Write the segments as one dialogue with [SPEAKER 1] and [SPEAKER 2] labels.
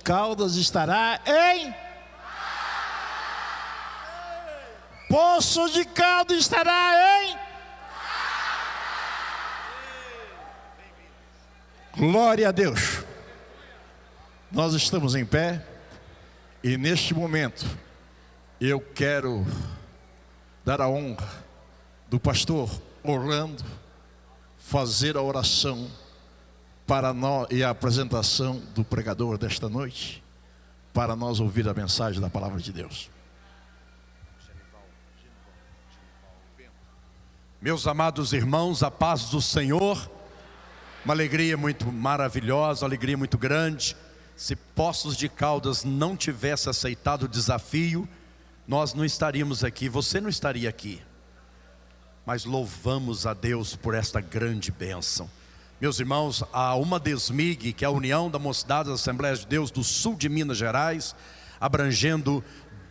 [SPEAKER 1] Caldas estará em... Poços de Caldas estará em... Glória a Deus. Nós estamos em pé e neste momento eu quero dar a honra do pastor Orlando fazer a oração para nós e a apresentação do pregador desta noite, para nós ouvir a mensagem da palavra de Deus.
[SPEAKER 2] Meus amados irmãos, a paz do Senhor, uma alegria muito maravilhosa, uma alegria muito grande. Se Poços de Caldas não tivesse aceitado o desafio, nós não estaríamos aqui, você não estaria aqui. Mas louvamos a Deus por esta grande bênção. Meus irmãos, a UMADESMIG, que é a União da Mocidade das Assembleias de Deus do Sul de Minas Gerais, abrangendo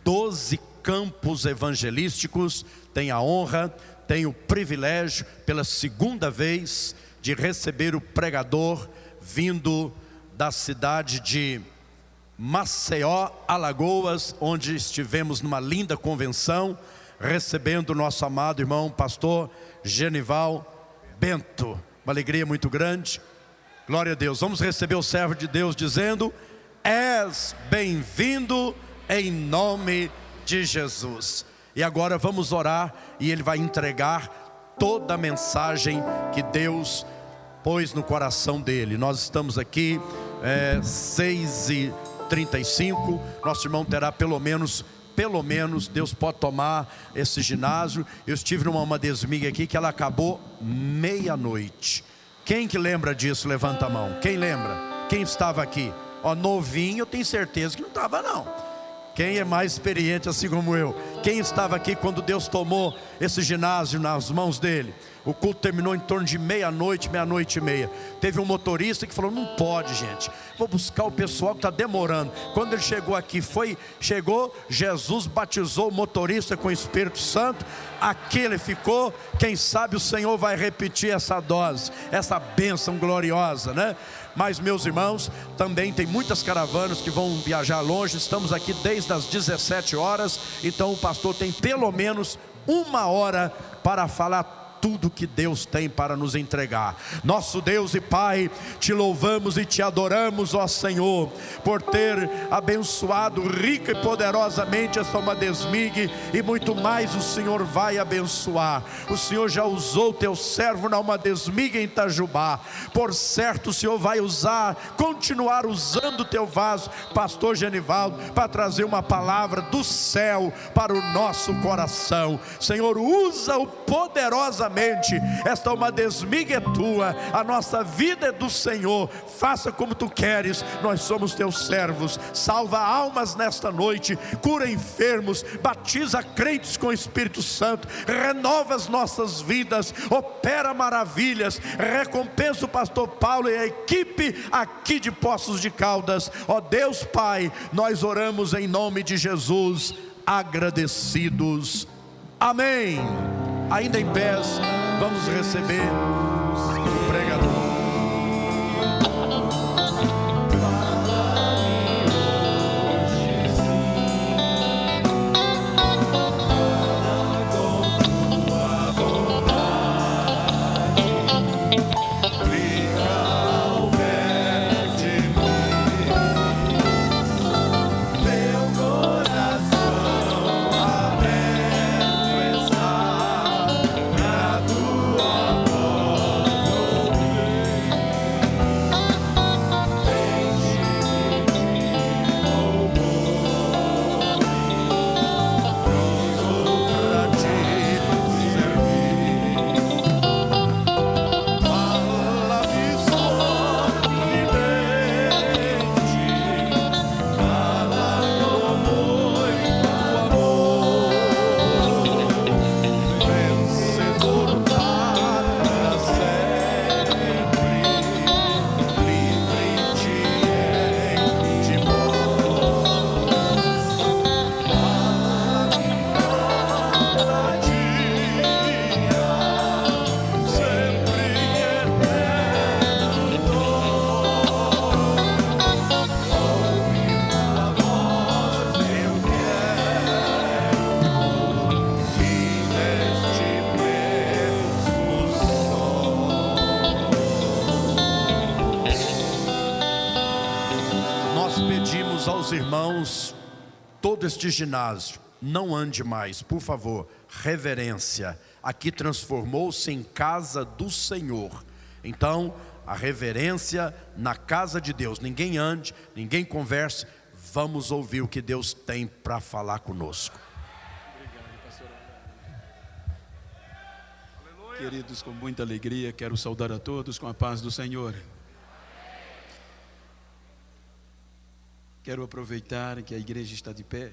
[SPEAKER 2] 12 campos evangelísticos, tem a honra, tem o privilégio, pela segunda vez, de receber o pregador vindo da cidade de Maceió, Alagoas, onde estivemos numa linda convenção, recebendo o nosso amado irmão pastor Genival Bento. Uma alegria muito grande. Glória a Deus. Vamos receber o servo de Deus dizendo: és bem-vindo em nome de Jesus. E agora vamos orar e ele vai entregar toda a mensagem que Deus pôs no coração dele. Nós estamos aqui 6h35. Nosso irmão terá pelo menos, Deus pode tomar esse ginásio. Eu estive numa UMADESMIG aqui que ela acabou meia-noite. Quem que lembra disso? Levanta a mão. Quem lembra? Quem estava aqui? Ó, novinho, eu tenho certeza que não estava não. Quem é mais experiente assim como eu? Quem estava aqui quando Deus tomou esse ginásio nas mãos dele? O culto terminou em torno de meia-noite, meia-noite e meia. Teve um motorista que falou: não pode, gente, vou buscar o pessoal que está demorando. Quando ele chegou aqui, chegou, Jesus batizou o motorista com o Espírito Santo. Aqui ele ficou. Quem sabe o Senhor vai repetir essa dose, essa bênção gloriosa, né? Mas, meus irmãos, também tem muitas caravanas que vão viajar longe. Estamos aqui desde as 17 horas. Então o pastor tem pelo menos 1 hora para falar tudo que Deus tem para nos entregar. Nosso Deus e Pai, te louvamos e te adoramos, ó Senhor, por ter abençoado rica e poderosamente esta UMADESMIG, e muito mais o Senhor vai abençoar. O Senhor já usou teu servo na UMADESMIG em Itajubá. Por certo o Senhor vai continuar usando o teu vaso, pastor Genivaldo, para trazer uma palavra do céu para o nosso coração. Senhor, usa-o poderosamente. Esta UMADESMIG é tua, a nossa vida é do Senhor. Faça como tu queres, nós somos teus servos. Salva almas nesta noite, cura enfermos, batiza crentes com o Espírito Santo, renova as nossas vidas, opera maravilhas, recompensa o pastor Paulo e a equipe aqui de Poços de Caldas. Ó Deus Pai, nós oramos em nome de Jesus, agradecidos. Amém. Ainda em pés, vamos receber o pregador.
[SPEAKER 3] Tua
[SPEAKER 2] Amados irmãos, todo este ginásio, não ande mais, por favor, reverência. Aqui transformou-se em casa do Senhor. Então, a reverência na casa de Deus. Ninguém ande, ninguém converse. Vamos ouvir o que Deus tem para falar conosco.
[SPEAKER 3] Obrigado, pastor. Queridos, com muita alegria, quero saudar a todos com a paz do Senhor. Quero aproveitar que a igreja está de pé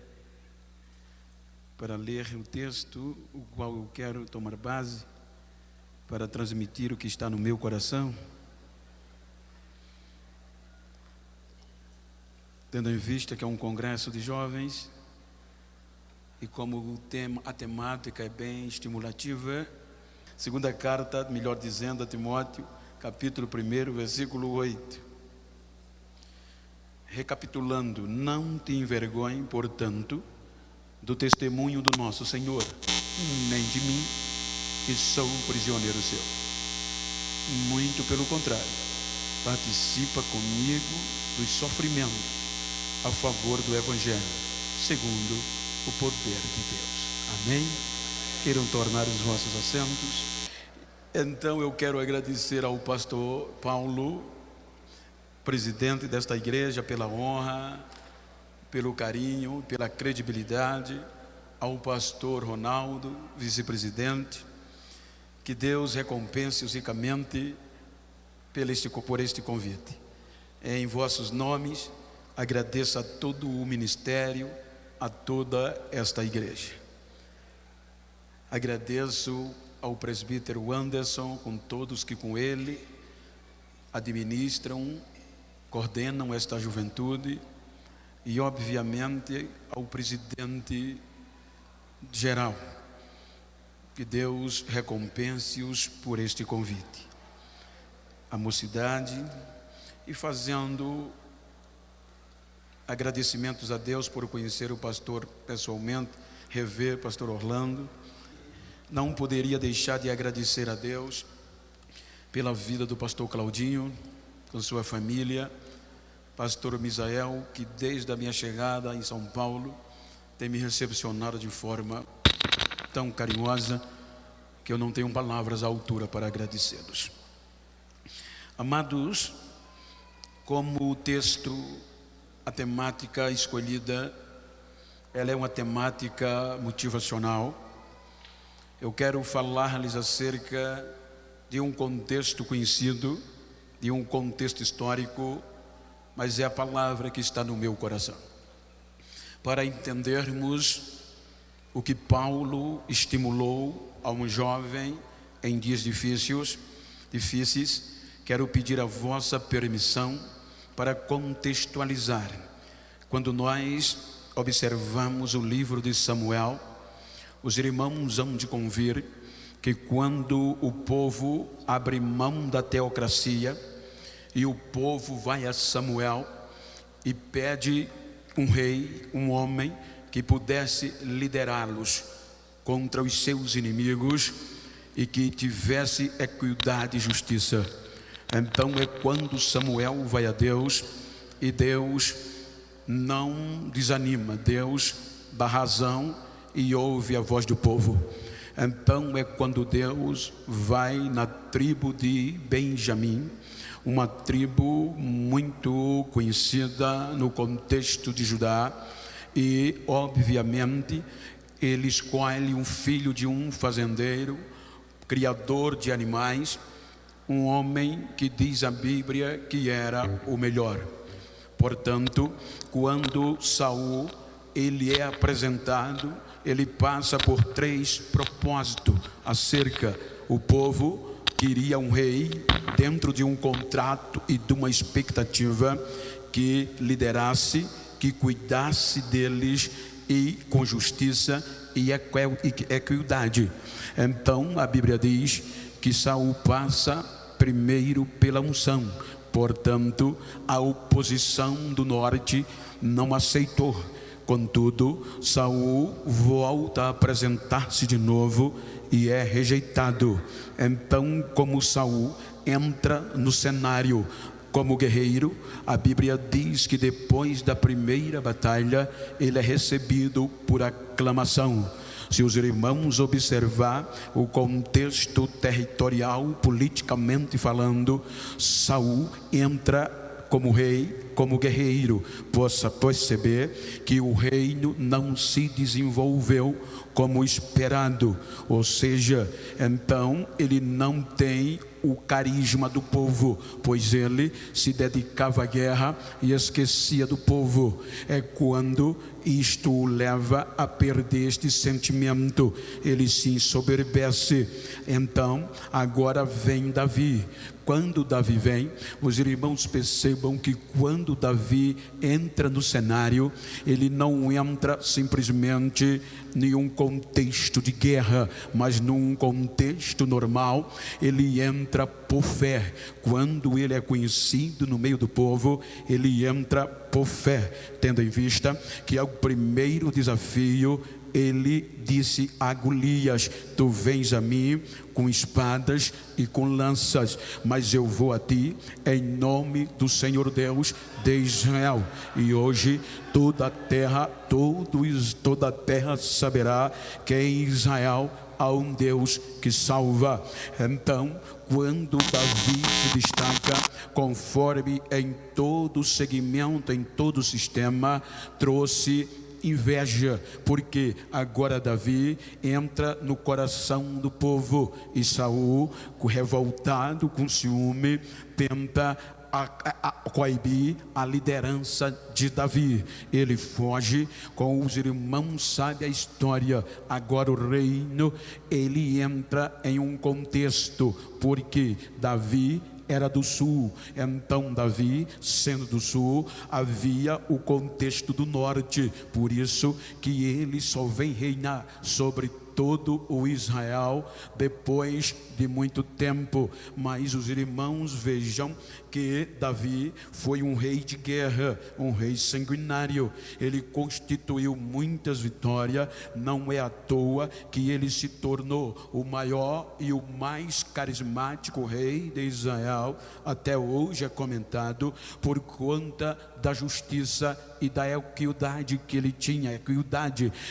[SPEAKER 3] para ler o texto, o qual eu quero tomar base para transmitir o que está no meu coração. Tendo em vista que é um congresso de jovens e como a temática é bem estimulativa, segunda carta, melhor dizendo, a Timóteo, capítulo 1, versículo 8. Recapitulando, não te envergonhe, portanto, do testemunho do nosso Senhor, nem de mim, que sou um prisioneiro seu. Muito pelo contrário, participa comigo dos sofrimentos a favor do Evangelho, segundo o poder de Deus. Amém? Queiram tornar os vossos assentos. Então eu quero agradecer ao pastor Paulo, presidente desta igreja, pela honra, pelo carinho, pela credibilidade, ao pastor Ronaldo, vice-presidente. Que Deus recompense-os ricamente por este convite. Em vossos nomes, agradeço a todo o ministério, a toda esta igreja. Agradeço ao presbítero Anderson, com todos que com ele administram, coordenam esta juventude, e obviamente ao presidente geral. Que Deus recompense-os por este convite. A mocidade, e fazendo agradecimentos a Deus por conhecer o pastor pessoalmente, rever o pastor Orlando. Não poderia deixar de agradecer a Deus pela vida do pastor Claudinho, com sua família, pastor Misael, que desde a minha chegada em São Paulo tem me recepcionado de forma tão carinhosa que eu não tenho palavras à altura para agradecê-los. Amados, como o texto, a temática escolhida, ela é uma temática motivacional. Eu quero falar-lhes acerca de um contexto conhecido, de um contexto histórico, mas é a palavra que está no meu coração. Para entendermos o que Paulo estimulou a um jovem em dias difíceis, quero pedir a vossa permissão para contextualizar. Quando nós observamos o livro de Samuel, os irmãos hão de convir que quando o povo abre mão da teocracia e o povo vai a Samuel e pede um rei, um homem que pudesse liderá-los contra os seus inimigos e que tivesse equidade e justiça. Então é quando Samuel vai a Deus e Deus não desanima, Deus dá razão e ouve a voz do povo. Então é quando Deus vai na tribo de Benjamim, uma tribo muito conhecida no contexto de Judá, e obviamente ele escolhe um filho de um fazendeiro, criador de animais, um homem que diz a Bíblia que era o melhor. Portanto, quando Saul ele é apresentado, ele passa por 3 propósitos acerca. O povo queria um rei dentro de um contrato e de uma expectativa que liderasse, que cuidasse deles e com justiça e equidade. Então a Bíblia diz que Saul passa primeiro pela unção. Portanto, a oposição do norte não aceitou. Contudo, Saul volta a apresentar-se de novo e é rejeitado. Então, como Saul entra no cenário, Como guerreiro, a Bíblia diz que depois da primeira batalha, ele é recebido por aclamação. Se os irmãos observar o contexto territorial, politicamente falando, Saul entra como rei, como guerreiro. Possa perceber que o reino não se desenvolveu como esperado, ou seja, então ele não tem o carisma do povo, pois ele se dedicava à guerra e esquecia do povo. É quando isto o leva a perder este sentimento, ele se ensoberbece. Então agora vem Davi. Quando Davi vem, os irmãos percebam que quando Davi entra no cenário, ele não entra simplesmente em um contexto de guerra, mas num contexto normal. Ele entra por fé. Quando ele é conhecido no meio do povo, ele entra por fé, tendo em vista que é o primeiro desafio. Ele disse a Golias: tu vens a mim com espadas e com lanças, mas eu vou a ti em nome do Senhor Deus de Israel. E hoje toda a terra, toda a terra saberá que em Israel há um Deus que salva. Então, quando Davi se destaca, conforme em todo segmento, em todo sistema, trouxe inveja, porque agora Davi entra no coração do povo e Saul, revoltado com ciúme, tenta coibir a liderança de Davi. Ele foge com os irmãos, sabe a história. Agora o reino, ele entra em um contexto, porque Davi era do sul, então Davi, sendo do sul, havia o contexto do norte, por isso que ele só vem reinar sobre todo o Israel depois de muito tempo. Mas os irmãos vejam que Davi foi um rei de guerra, um rei sanguinário. Ele constituiu muitas vitórias. Não é à toa que ele se tornou o maior e o mais carismático rei de Israel. Até hoje é comentado por conta da justiça e da equidade que ele tinha.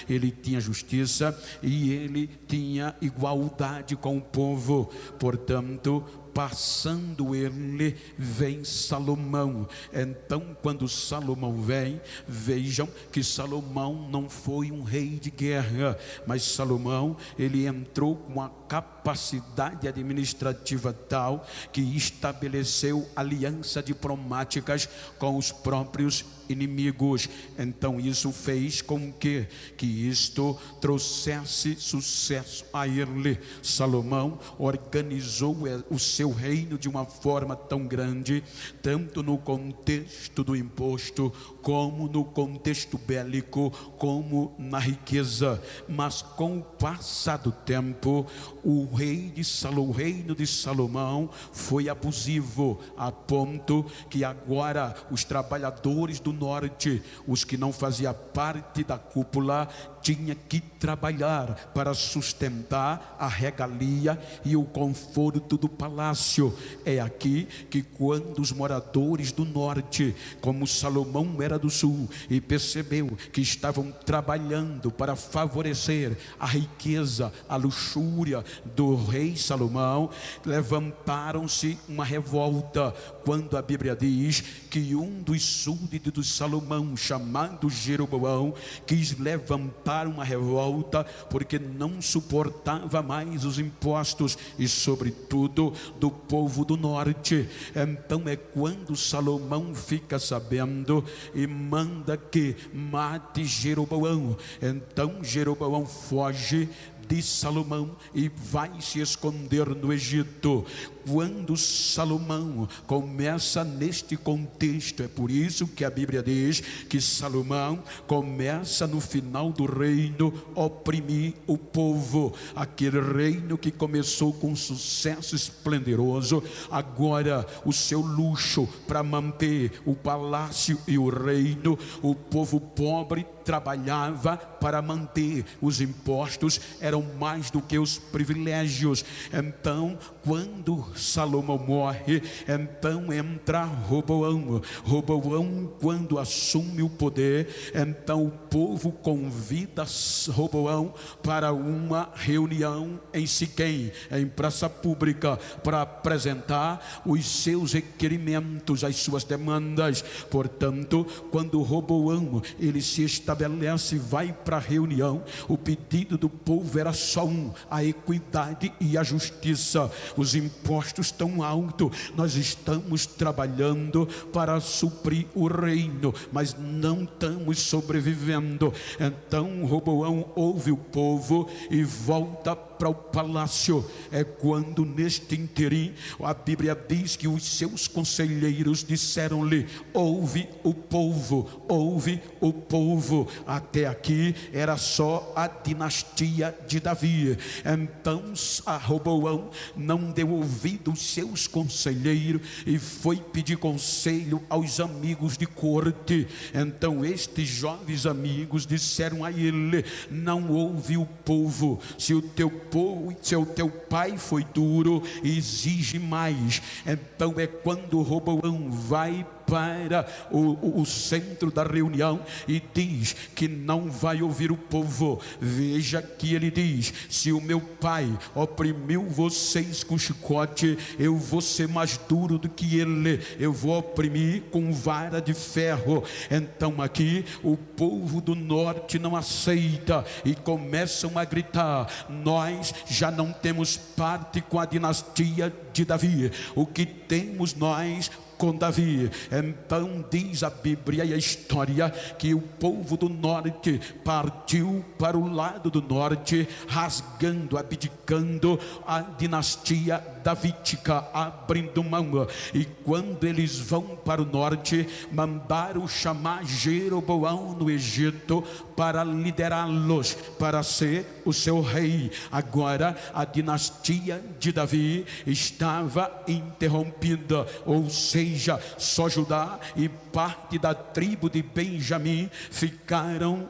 [SPEAKER 3] Ele tinha justiça e ele tinha igualdade com o povo. Portanto, passando ele, vem Salomão. Então, quando Salomão vem, vejam que Salomão não foi um rei de guerra, mas Salomão, ele entrou com a capacidade administrativa tal que estabeleceu alianças diplomáticas com os próprios inimigos. Então isso fez com que isto trouxesse sucesso a ele. Salomão organizou o seu reino de uma forma tão grande, tanto no contexto do imposto, como no contexto bélico, como na riqueza. Mas com o passar do tempo, o reino de Salomão foi abusivo, a ponto que agora os trabalhadores do norte, os que não faziam parte da cúpula, tinha que trabalhar para sustentar a regalia e o conforto do palácio. É aqui que quando os moradores do norte, como Salomão era do sul, e percebeu que estavam trabalhando para favorecer a riqueza, a luxúria do rei Salomão, levantaram-se uma revolta, quando a Bíblia diz que um dos súditos de Salomão, chamado Jeroboão, quis levantar uma revolta porque não suportava mais os impostos e sobretudo do povo do norte. Então é quando Salomão fica sabendo e manda que mate Jeroboão. Então Jeroboão foge de Salomão e vai se esconder no Egito. Quando Salomão começa neste contexto, é por isso que a Bíblia diz que Salomão começa no final do reino oprimir o povo. Aquele reino que começou com sucesso esplendoroso, agora o seu luxo para manter o palácio e o reino, o povo pobre trabalhava para manter os impostos, era eram mais do que os privilégios. Então, quando Salomão morre, então entra Roboão. Roboão, quando assume o poder, então o povo convida Roboão para uma reunião em Siquém, em praça pública, para apresentar os seus requerimentos, as suas demandas. Portanto, quando Roboão ele se estabelece, vai para a reunião, o pedido do povo era só um: a equidade e a justiça. Os impostos tão altos, nós estamos trabalhando para suprir o reino, mas não estamos sobrevivendo. Então Roboão ouve o povo e volta para o palácio. É quando neste interim a Bíblia diz que os seus conselheiros disseram-lhe: ouve o povo, ouve o povo. Até aqui era só a dinastia de Davi. Então a Roboão não deu ouvido aos seus conselheiros e foi pedir conselho aos amigos de corte. Então estes jovens amigos disseram a ele: não ouve o povo. Se o teu pai foi duro, exige mais. Então é quando Roboão vai para o centro da reunião e diz que não vai ouvir o povo. Veja que ele diz: se o meu pai oprimiu vocês com chicote, eu vou ser mais duro do que ele, eu vou oprimir com vara de ferro. Então aqui o povo do norte não aceita e começam a gritar: nós já não temos parte com a dinastia de Davi, o que temos nós com Davi. Então diz a Bíblia e a história que o povo do norte partiu para o lado do norte, rasgando, abdicando a dinastia davídica, abrindo mão. E quando eles vão para o norte, mandaram chamar Jeroboão no Egito para liderá-los, para ser o seu rei. Agora a dinastia de Davi estava interrompida, ou seja, só Judá e parte da tribo de Benjamim ficaram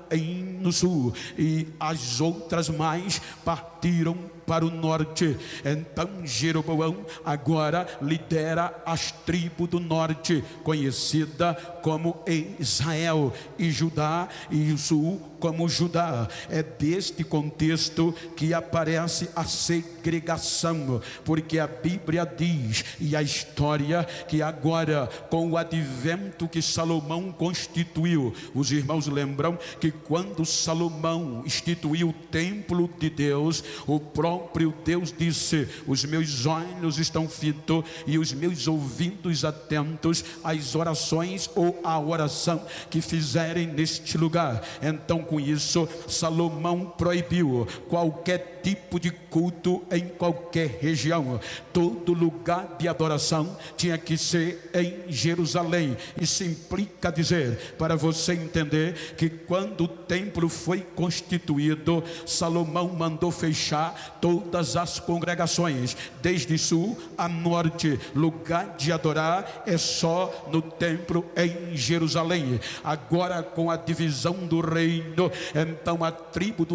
[SPEAKER 3] no sul, e as outras mais partiram para o norte. Então Jeroboão agora lidera as tribos do norte, conhecida como Israel, e Judá e o sul como Judá. É deste contexto que aparece a segregação, porque a Bíblia diz, e a história, que agora com o advento que Salomão constituiu, os irmãos lembram que quando Salomão instituiu o templo de Deus, o próprio Deus disse: os meus olhos estão fitos e os meus ouvidos atentos às orações ou à oração que fizerem neste lugar. Então com isso Salomão proibiu qualquer tipo de culto em qualquer região. Todo lugar de adoração tinha que ser em Jerusalém. Isso implica dizer, para você entender, que quando o templo foi constituído, Salomão mandou fechar todas as congregações, desde sul a norte. Lugar de adorar é só no templo em Jerusalém. Agora com a divisão do reino, então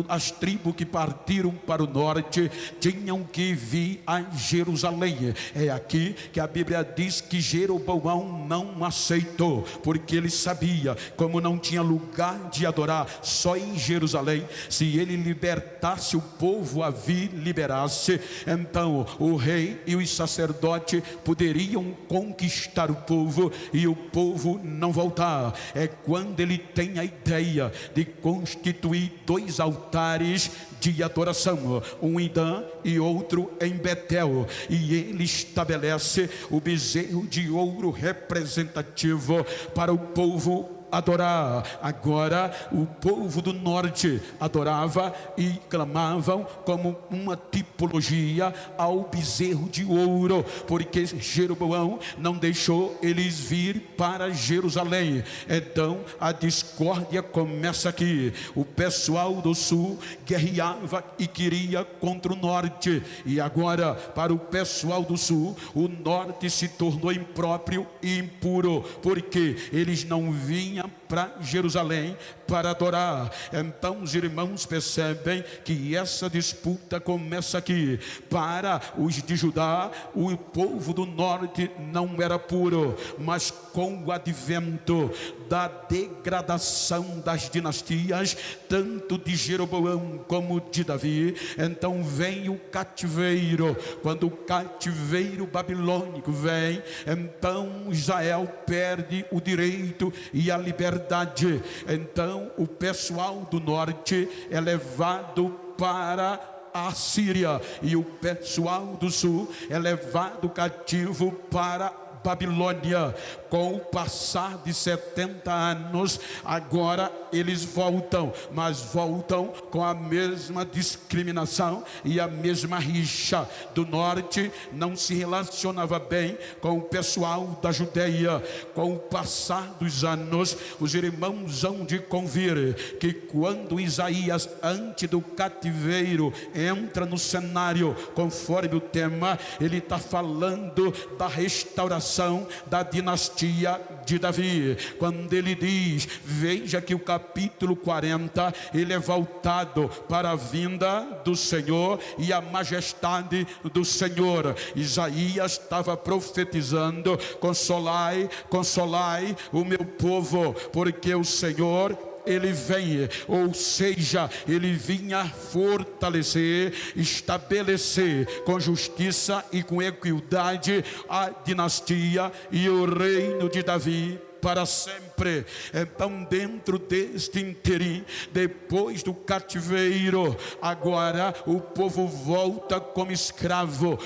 [SPEAKER 3] as tribos que partiram para o norte tinham que vir a Jerusalém. É aqui que a Bíblia diz que Jeroboão não aceitou, porque ele sabia, como não tinha lugar de adorar só em Jerusalém, se ele libertasse o povo a vir, liberasse, então o rei e os sacerdotes poderiam conquistar o povo e o povo não voltar. É quando ele tem a ideia de constituir dois altares de adoração, um em Dan e outro em Betel, e ele estabelece o bezerro de ouro representativo para o povo adorar. Agora o povo do norte adorava e clamavam como uma tipologia ao bezerro de ouro, porque Jeroboão não deixou eles vir para Jerusalém. Então a discórdia começa aqui. O pessoal do sul guerreava e queria contra o norte, e agora para o pessoal do sul o norte se tornou impróprio e impuro, porque eles não vinham para Jerusalém para adorar. Então os irmãos percebem que essa disputa começa aqui. Para os de Judá, o povo do norte não era puro, mas com o advento da degradação das dinastias, tanto de Jeroboão como de Davi, então vem o cativeiro. Quando o cativeiro babilônico vem, então Israel perde o direito e a liberdade. Então o pessoal do norte é levado para a Síria e o pessoal do sul é levado cativo para Babilônia. Com o passar de 70 anos, agora eles voltam, mas voltam com a mesma discriminação e a mesma rixa. Do norte não se relacionava bem com o pessoal da Judeia. Com o passar dos anos, os irmãos hão de convir que quando Isaías, antes do cativeiro, entra no cenário, conforme o tema, ele está falando da restauração da dinastia de Davi. Quando ele diz, veja que o capítulo 40, ele é voltado para a vinda do Senhor e a majestade do Senhor. Isaías estava profetizando, consolai, consolai o meu povo, porque o Senhor, ele vem, ou seja, ele vinha fortalecer, estabelecer com justiça e com equidade a dinastia e o reino de Davi para sempre. Então, dentro deste interim, depois do cativeiro, agora o povo volta como escravo,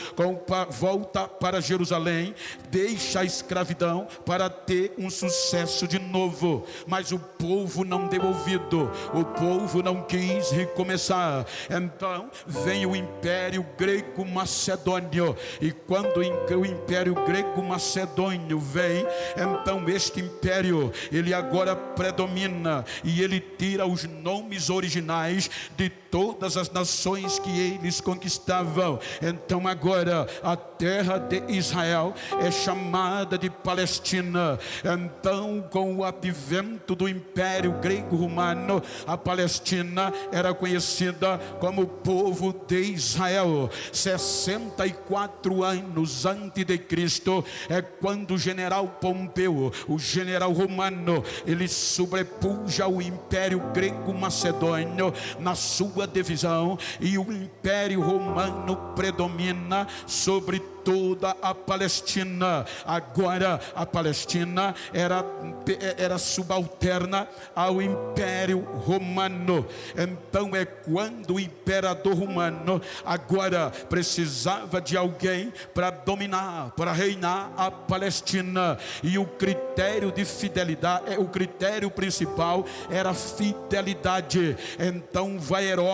[SPEAKER 3] volta para Jerusalém, deixa a escravidão para ter um sucesso de novo. Mas o povo não deu ouvido, o povo não quis recomeçar. Então vem o Império Grego Macedônio, e quando o Império Grego Macedônio vem, então este império, ele agora predomina e ele tira os nomes originais de todas as nações que eles conquistavam. Então agora a terra de Israel é chamada de Palestina. Então, com o advento do Império Grego-Romano, a Palestina era conhecida como povo de Israel. 64 anos antes de Cristo é quando o general Pompeu, o general romano, ele sobrepuja o Império Grego-Macedônio na sua divisão, e o Império Romano predomina sobre toda a Palestina. Agora a Palestina era subalterna ao Império Romano. Então é quando o imperador romano agora precisava de alguém para dominar, para reinar a Palestina, e o critério de fidelidade, o critério principal era fidelidade. Então vai Herodes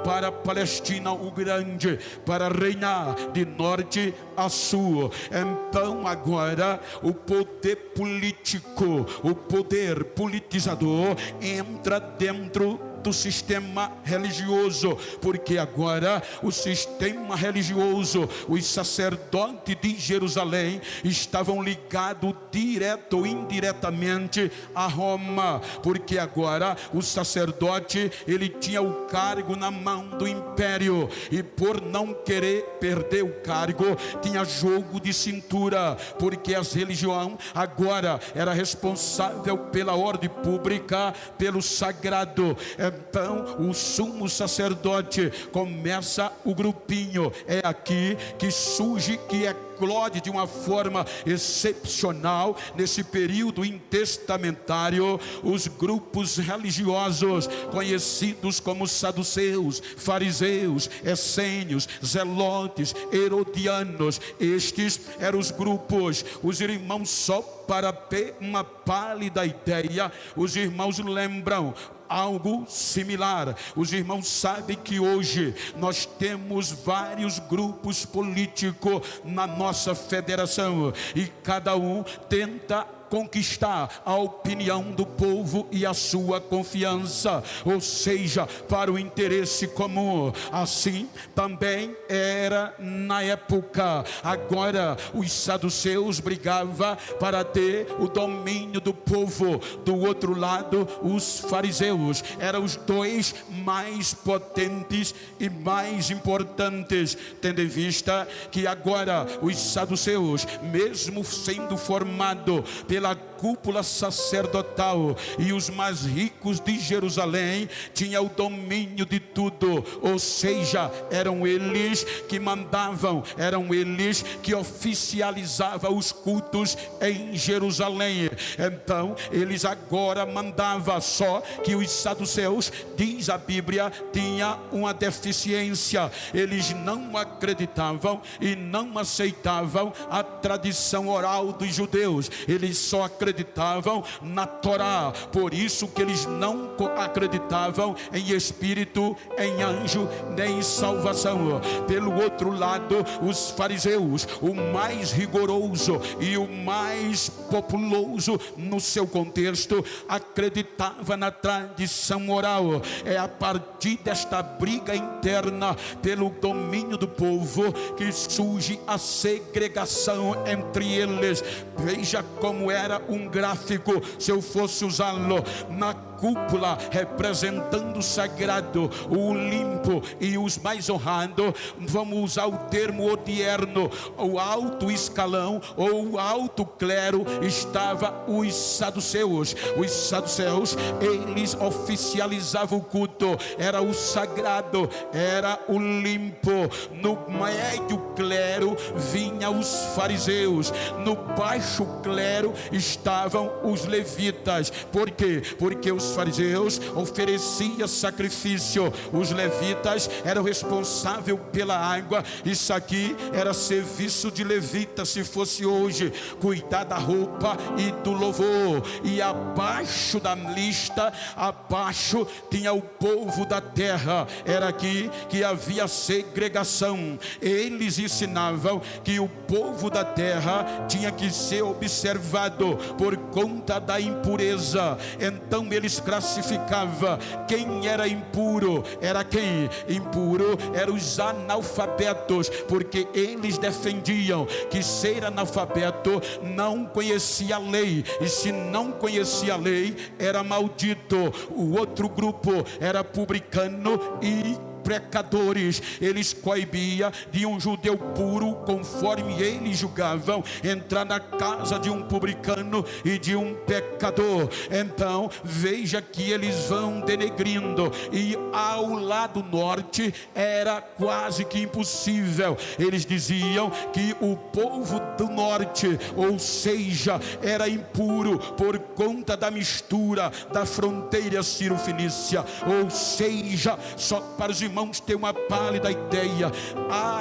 [SPEAKER 3] para a Palestina o Grande para reinar de norte a sul. Então agora o poder político, o poder politizador entra dentro do sistema religioso, porque agora o sistema religioso, os sacerdotes de Jerusalém estavam ligados direto ou indiretamente a Roma, porque agora o sacerdote, ele tinha o cargo na mão do império, e por não querer perder o cargo, tinha jogo de cintura, porque a religião agora era responsável pela ordem pública, pelo sagrado. Então o sumo sacerdote começa o grupinho. É aqui que surge, que eclode de uma forma excepcional nesse período intestamentário, os grupos religiosos conhecidos como saduceus, fariseus, essênios, zelotes, herodianos. Estes eram os grupos. Os irmãos, só para ter uma pálida ideia, os irmãos lembram algo similar. Os irmãos sabem que hoje nós temos vários grupos políticos na nossa federação, e cada um tenta conquistar a opinião do povo e a sua confiança, ou seja, para o interesse comum. Assim também era na época. Agora os saduceus brigavam para ter o domínio do povo. Do outro lado, os fariseus eram os dois mais potentes e mais importantes, tendo em vista que agora os saduceus, mesmo sendo formado pela cúpula sacerdotal e os mais ricos de Jerusalém, tinham o domínio de tudo, ou seja, eram eles que mandavam, eram eles que oficializavam os cultos em Jerusalém. Então eles agora mandavam, só que os saduceus, diz a Bíblia, tinha uma deficiência. Eles não acreditavam e não aceitavam a tradição oral dos judeus. Eles só acreditavam na Torá. Por isso que eles não acreditavam em espírito, em anjo, nem em salvação. Pelo outro lado, os fariseus, o mais rigoroso e o mais populoso no seu contexto, acreditava na tradição oral. É a partir desta briga interna pelo domínio do povo que surge a segregação entre eles. Veja como era um gráfico, se eu fosse usá-lo. Na cúpula, representando o sagrado, o limpo e os mais honrados, vamos usar o termo odierno, o alto escalão ou o alto clero, estava os saduceus. Os saduceus, eles oficializavam o culto, era o sagrado, era o limpo. No médio clero vinha os fariseus, no baixo clero estavam os levitas. Por quê? Porque os fariseus ofereciam sacrifício, os levitas eram responsáveis pela água. Isso aqui era serviço de levita, se fosse hoje, cuidar da roupa e do louvor. E abaixo da lista, abaixo tinha o povo da terra. Era aqui que havia segregação. Eles ensinavam que o povo da terra tinha que ser observado por conta da impureza. Então eles classificavam quem era impuro. Era quem? Impuro eram os analfabetos, porque eles defendiam que ser analfabeto não conhecia a lei, e se não conhecia a lei era maldito. O outro grupo era publicano e pecadores. Eles coibiam de um judeu puro, conforme eles julgavam, entrar na casa de um publicano e de um pecador. Então veja que eles vão denegrindo, e ao lado norte era quase que impossível. Eles diziam que o povo do norte, ou seja, era impuro por conta da mistura da fronteira sírio-fenícia. Ou seja, só para os irmãos ter uma pálida ideia,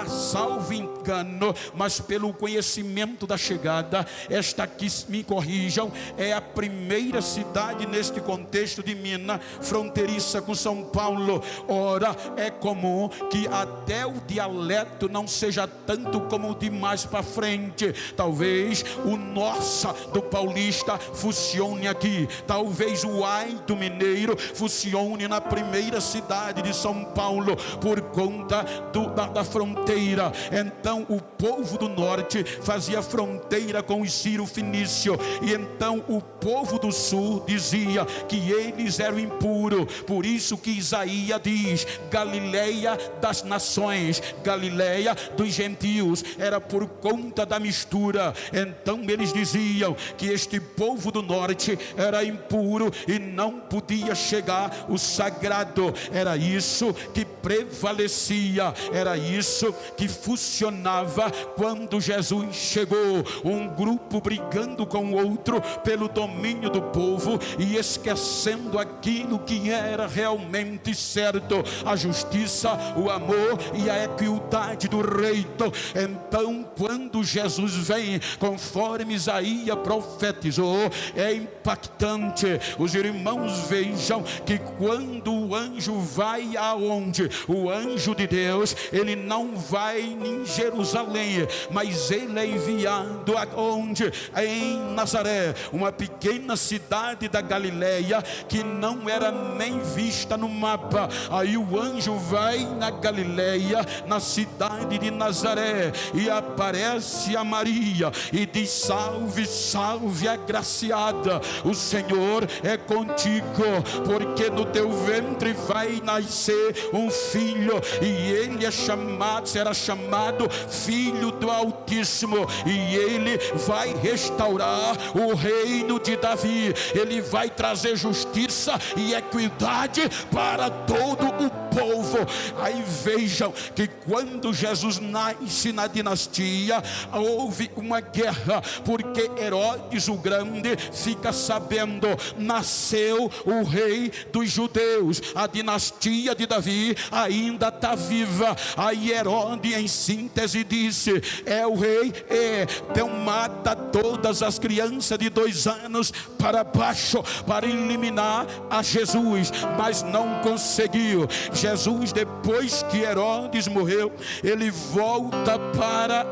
[SPEAKER 3] salvo engano, mas pelo conhecimento da chegada, esta aqui, me corrijam, é a primeira cidade neste contexto de Minas, fronteiriça com São Paulo. Ora, é comum que até o dialeto não seja tanto como o de mais para frente. Talvez o nossa do paulista funcione aqui, talvez o ai do mineiro funcione na primeira cidade de São Paulo, por conta da fronteira. Então o povo do norte fazia fronteira com os sírio-fenícios, e então o povo do sul dizia que eles eram impuros. Por isso que Isaías diz: Galileia das nações, Galileia dos gentios, era por conta da mistura. Então eles diziam que este povo do norte era impuro e não podia chegar o sagrado. Era isso que prevalecia, era isso que funcionava quando Jesus chegou. Um grupo brigando com o outro pelo domínio do povo e esquecendo aquilo que era realmente certo: a justiça, o amor e a equidade do reino. Então quando Jesus vem, conforme Isaías profetizou, é impactante. Os irmãos vejam que quando o anjo vai aonde? onde o anjo de Deus, ele não vai em Jerusalém, mas ele é enviado aonde? Em Nazaré, uma pequena cidade da Galileia que não era nem vista no mapa. Aí o anjo vai na Galileia, na cidade de Nazaré, e aparece a Maria e diz: salve, salve, agraciada, o Senhor é contigo, porque no teu ventre vai nascer um filho, e ele será chamado Filho do Altíssimo, e ele vai restaurar o reino de Davi. Ele vai trazer justiça e equidade para todo o povo. Aí vejam que quando Jesus nasce na dinastia, houve uma guerra, porque Herodes o Grande fica sabendo: nasceu o rei dos judeus, a dinastia de Davi ainda está viva. Aí Herodes, em síntese, disse: é o rei, então mata todas as crianças de 2 anos para baixo, para eliminar a Jesus. Mas não conseguiu. Jesus, depois que Herodes morreu, ele volta para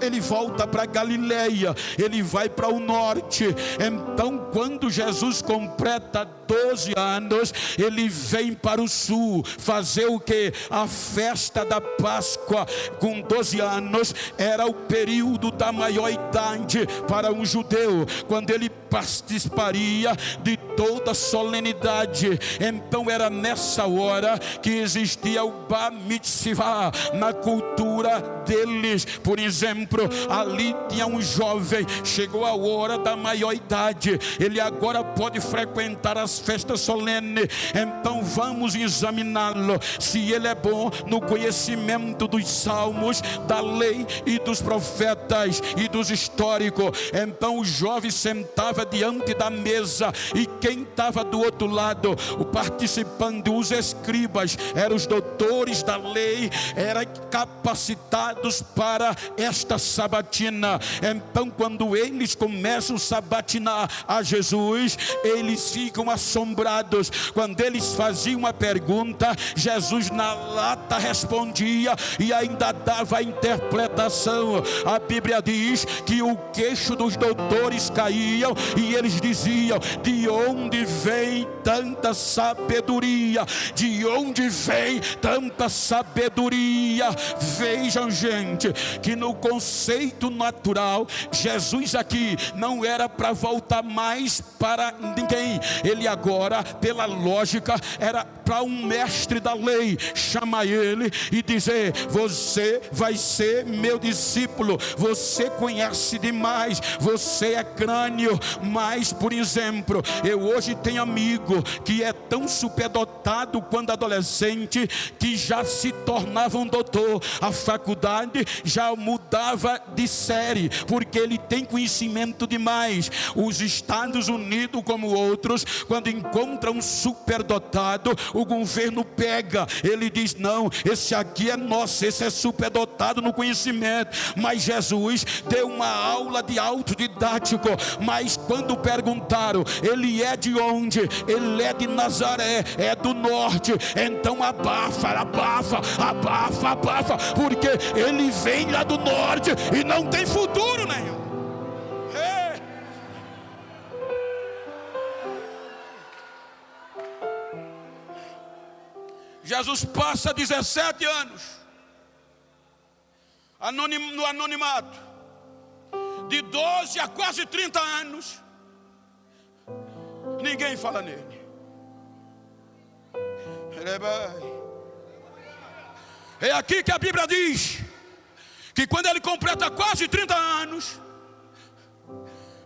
[SPEAKER 3] ele volta para Galileia, ele vai para o norte. Então, quando Jesus completa 12 anos, ele vem para o sul fazer o que? A festa da Páscoa. Com 12 anos era o período da maior idade para um judeu, quando ele participaria de toda solenidade. Então era nessa hora que existia o Bar Mitzvah na cultura deles. Por exemplo, ali tinha um jovem, chegou a hora da maior idade, ele agora pode frequentar as festas solenes. Então vamos examiná-lo, se ele é bom no conhecimento dos salmos, da lei e dos profetas e dos históricos. Então o jovem sentava diante da mesa, e quem estava do outro lado, o participando, os escribas, eram os doutores da lei, eram capacitados para esta sabatina. Então quando eles começam a sabatinar a Jesus, eles ficam assombrados. Quando eles faziam uma pergunta, Jesus na lata respondia e ainda dava a interpretação. A Bíblia diz que o queixo dos doutores caíam e eles diziam: de onde vem tanta sabedoria? De onde vem tanta sabedoria? Vejam, gente, que no conceito natural, Jesus aqui não era para voltar mais para ninguém. Ele agora, pela lógica, era para um mestre da lei chamar ele e dizer: você vai ser meu discípulo, você conhece demais, você é crânio. Mas, por exemplo, eu hoje tenho amigo que é tão superdotado quando adolescente, que já se tornava um doutor. A faculdade já mudava de série, porque ele tem conhecimento demais. Os Estados Unidos, como outros, quando encontra um superdotado, o governo pega, ele diz: não, esse aqui é nosso, esse é superdotado no conhecimento. Mas Jesus deu uma aula de autodidático. Mas quando perguntaram, ele é de onde? Ele é de Nazaré, é do norte. Então abafa, porque ele vem lá do norte e não tem futuro nenhum. Jesus passa 17 anos no anonimato, de 12 a quase 30 anos, ninguém fala nele. É aqui que a Bíblia diz que quando ele completa quase 30 anos,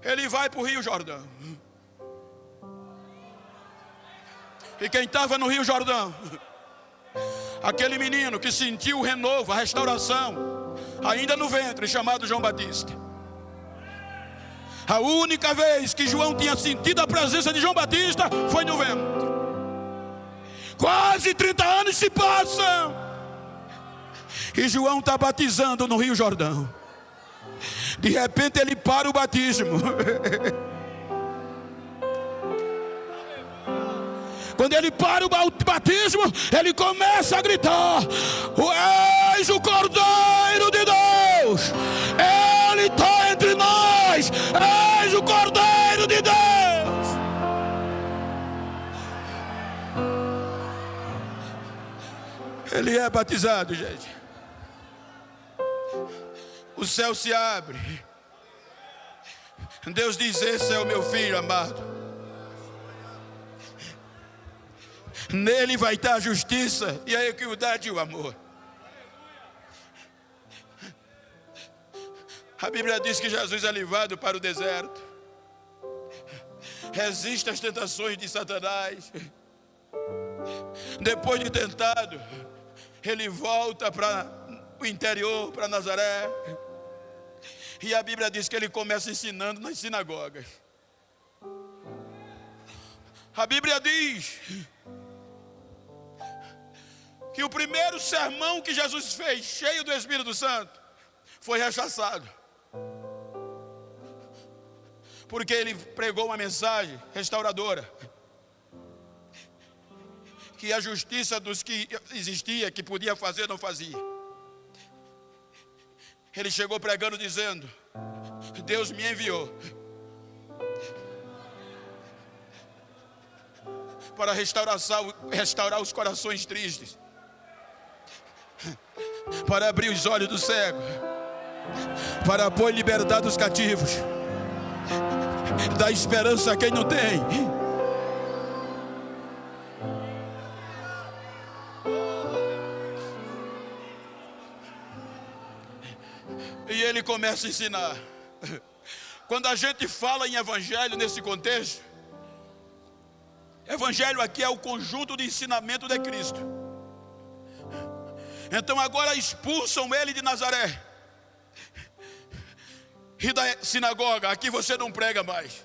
[SPEAKER 3] ele vai para o Rio Jordão. E quem estava no Rio Jordão? Aquele menino que sentiu o renovo, a restauração, ainda no ventre, chamado João Batista. A única vez que João tinha sentido a presença de João Batista foi no ventre. Quase 30 anos se passam e João está batizando no Rio Jordão. De repente ele para o batismo. Quando ele para o batismo, batismo, ele começa a gritar: eis o Cordeiro de Deus, ele está entre nós, eis o Cordeiro de Deus. Ele é batizado, gente. O céu se abre. Deus diz: esse é o meu filho amado. Nele vai estar a justiça e a equidade e o amor. A Bíblia diz que Jesus é levado para o deserto. Resiste às tentações de Satanás. Depois de tentado, ele volta para o interior, para Nazaré. E a Bíblia diz que ele começa ensinando nas sinagogas. A Bíblia diz que o primeiro sermão que Jesus fez, cheio do Espírito Santo, foi rechaçado. Porque ele pregou uma mensagem restauradora. Que a justiça dos que existia, que podia fazer, não fazia. Ele chegou pregando dizendo: Deus me enviou para restaurar os corações tristes, para abrir os olhos do cego, para pôr em liberdade os cativos, dar esperança a quem não tem. E ele começa a ensinar. Quando a gente fala em evangelho nesse contexto, evangelho aqui é o conjunto de ensinamento de Cristo. Então agora expulsam ele de Nazaré e da sinagoga. Aqui você não prega mais.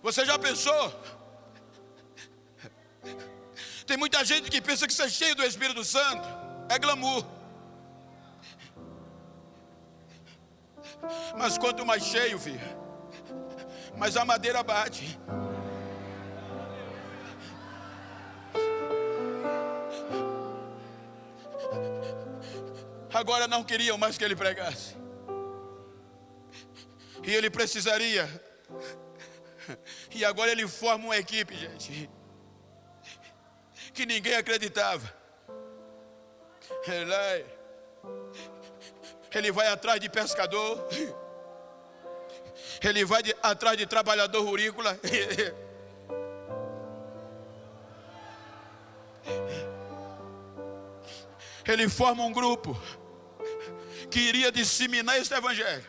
[SPEAKER 3] Você já pensou? Tem muita gente que pensa que ser cheio do Espírito Santo é glamour. Mas quanto mais cheio, filho, mais a madeira bate. Agora não queriam mais que ele pregasse. E ele precisaria. E agora ele forma uma equipe, gente, que ninguém acreditava. Ele vai atrás de pescador. Ele vai atrás de trabalhador rurícola. Ele forma um grupo que iria disseminar esse evangelho.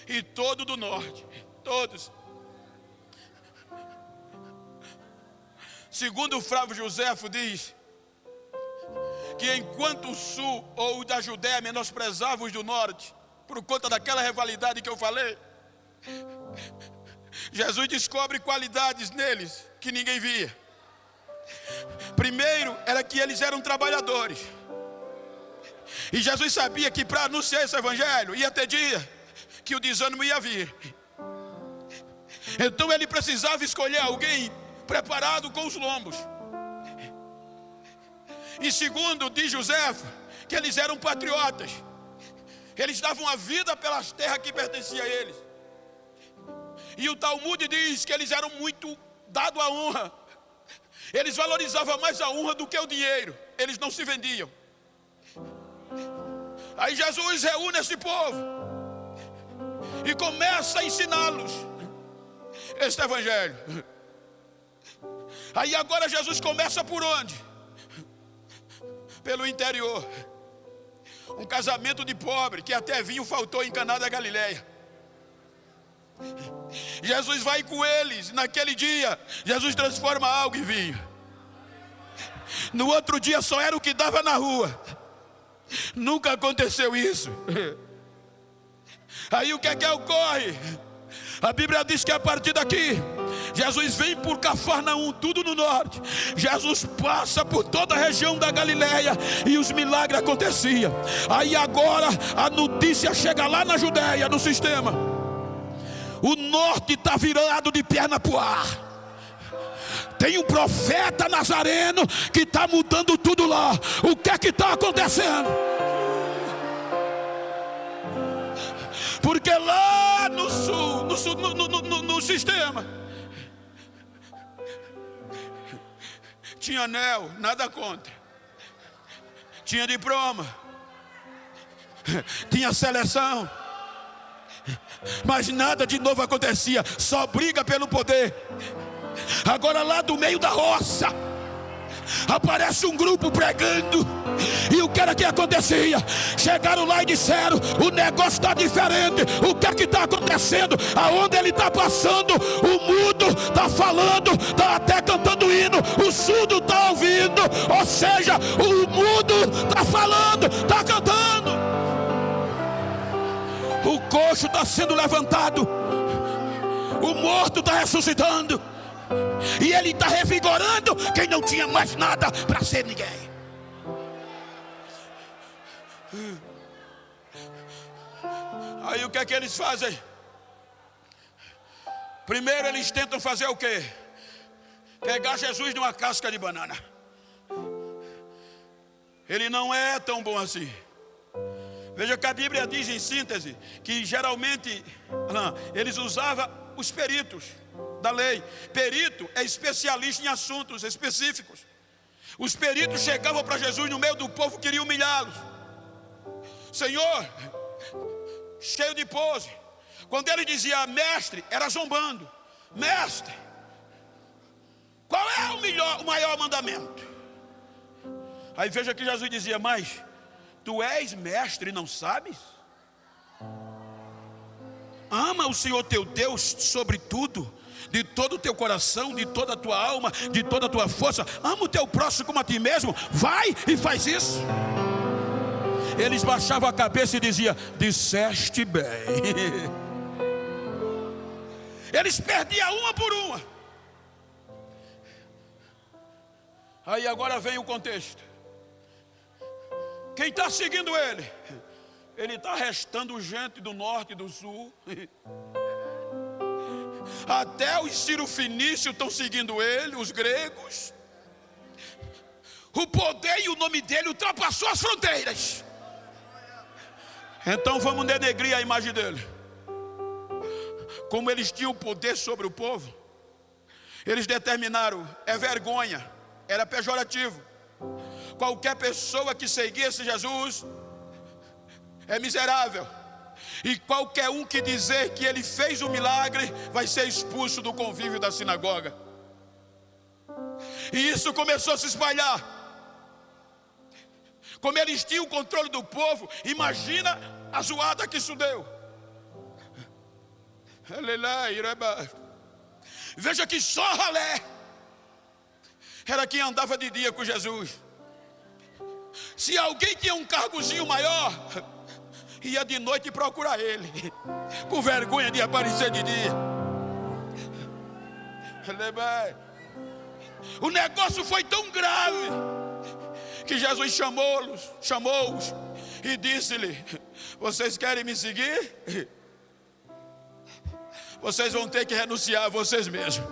[SPEAKER 3] E todo do norte, todos. Segundo o Flávio Joséfo diz que enquanto o sul ou da Judéia menosprezava os do norte, por conta daquela rivalidade que eu falei, Jesus descobre qualidades neles que ninguém via. Primeiro era que eles eram trabalhadores. E Jesus sabia que para anunciar esse evangelho ia ter dia que o desânimo ia vir. Então ele precisava escolher alguém preparado com os lombos. E segundo, diz Joséfo, que eles eram patriotas. Eles davam a vida pelas terras que pertenciam a eles. E o Talmud diz que eles eram muito dados à honra. Eles valorizavam mais a honra do que o dinheiro. Eles não se vendiam. Aí Jesus reúne esse povo e começa a ensiná-los este evangelho. Aí agora Jesus começa por onde? Pelo interior. Um casamento de pobre, que até vinho faltou em Caná da Galileia. Jesus vai com eles. Naquele dia Jesus transforma água em vinho. No outro dia só era o que dava na rua. Nunca aconteceu isso. Aí o que é que ocorre? A Bíblia diz que a partir daqui Jesus vem por Cafarnaum, tudo no norte. Jesus passa por toda a região da Galileia e os milagres aconteciam. Aí agora a notícia chega lá na Judéia, no sistema. O norte está virado de perna para o ar. tem um profeta nazareno que está mudando tudo lá. O que é que está acontecendo? Porque lá no sul, no sistema, tinha anel, nada contra. Tinha diploma, tinha seleção, mas nada de novo acontecia, só briga pelo poder. Agora lá do meio da roça aparece um grupo pregando. E o que era que acontecia? Chegaram lá e disseram: o negócio está diferente. O que é que está acontecendo? Aonde ele está passando, o mudo está falando, está até cantando hino, o surdo está ouvindo. Ou seja, o mudo está falando, está cantando, o coxo está sendo levantado, o morto está ressuscitando, e ele está revigorando quem não tinha mais nada para ser ninguém. Aí o que é que eles fazem? Primeiro eles tentam fazer o quê? Pegar Jesus numa casca de banana. Ele não é tão bom assim. Veja que a Bíblia diz em síntese que geralmente eles usavam os peritos da lei. Perito é especialista em assuntos específicos. Os peritos chegavam para Jesus no meio do povo, queriam humilhá-los. Senhor, cheio de pose. Quando ele dizia mestre, era zombando. Mestre, qual é o maior mandamento? Aí veja que Jesus dizia: mas tu és mestre e não sabes? Ama o Senhor teu Deus sobre tudo, de todo o teu coração, de toda a tua alma, de toda a tua força. Ama o teu próximo como a ti mesmo. Vai e faz isso. Eles baixavam a cabeça e diziam: disseste bem. Eles perdiam uma por uma. Aí agora vem o contexto. Quem está seguindo ele? Ele está arrestando gente do norte e do sul. Até os cirofenícios estão seguindo ele, os gregos. O poder e o nome dele ultrapassou as fronteiras. Então vamos denegrir a imagem dele. Como eles tinham poder sobre o povo, eles determinaram: é vergonha, era pejorativo. Qualquer pessoa que seguisse Jesus é miserável. E qualquer um que dizer que ele fez um milagre vai ser expulso do convívio da sinagoga. E isso começou a se espalhar. Como eles tinham o controle do povo, imagina a zoada que isso deu. Veja que só ralé era quem andava de dia com Jesus. Se alguém tinha um cargozinho maior, ia de noite procurar ele, com vergonha de aparecer de dia. O negócio foi tão grave que Jesus chamou-os e disse-lhe: vocês querem me seguir? Vocês vão ter que renunciar a vocês mesmos.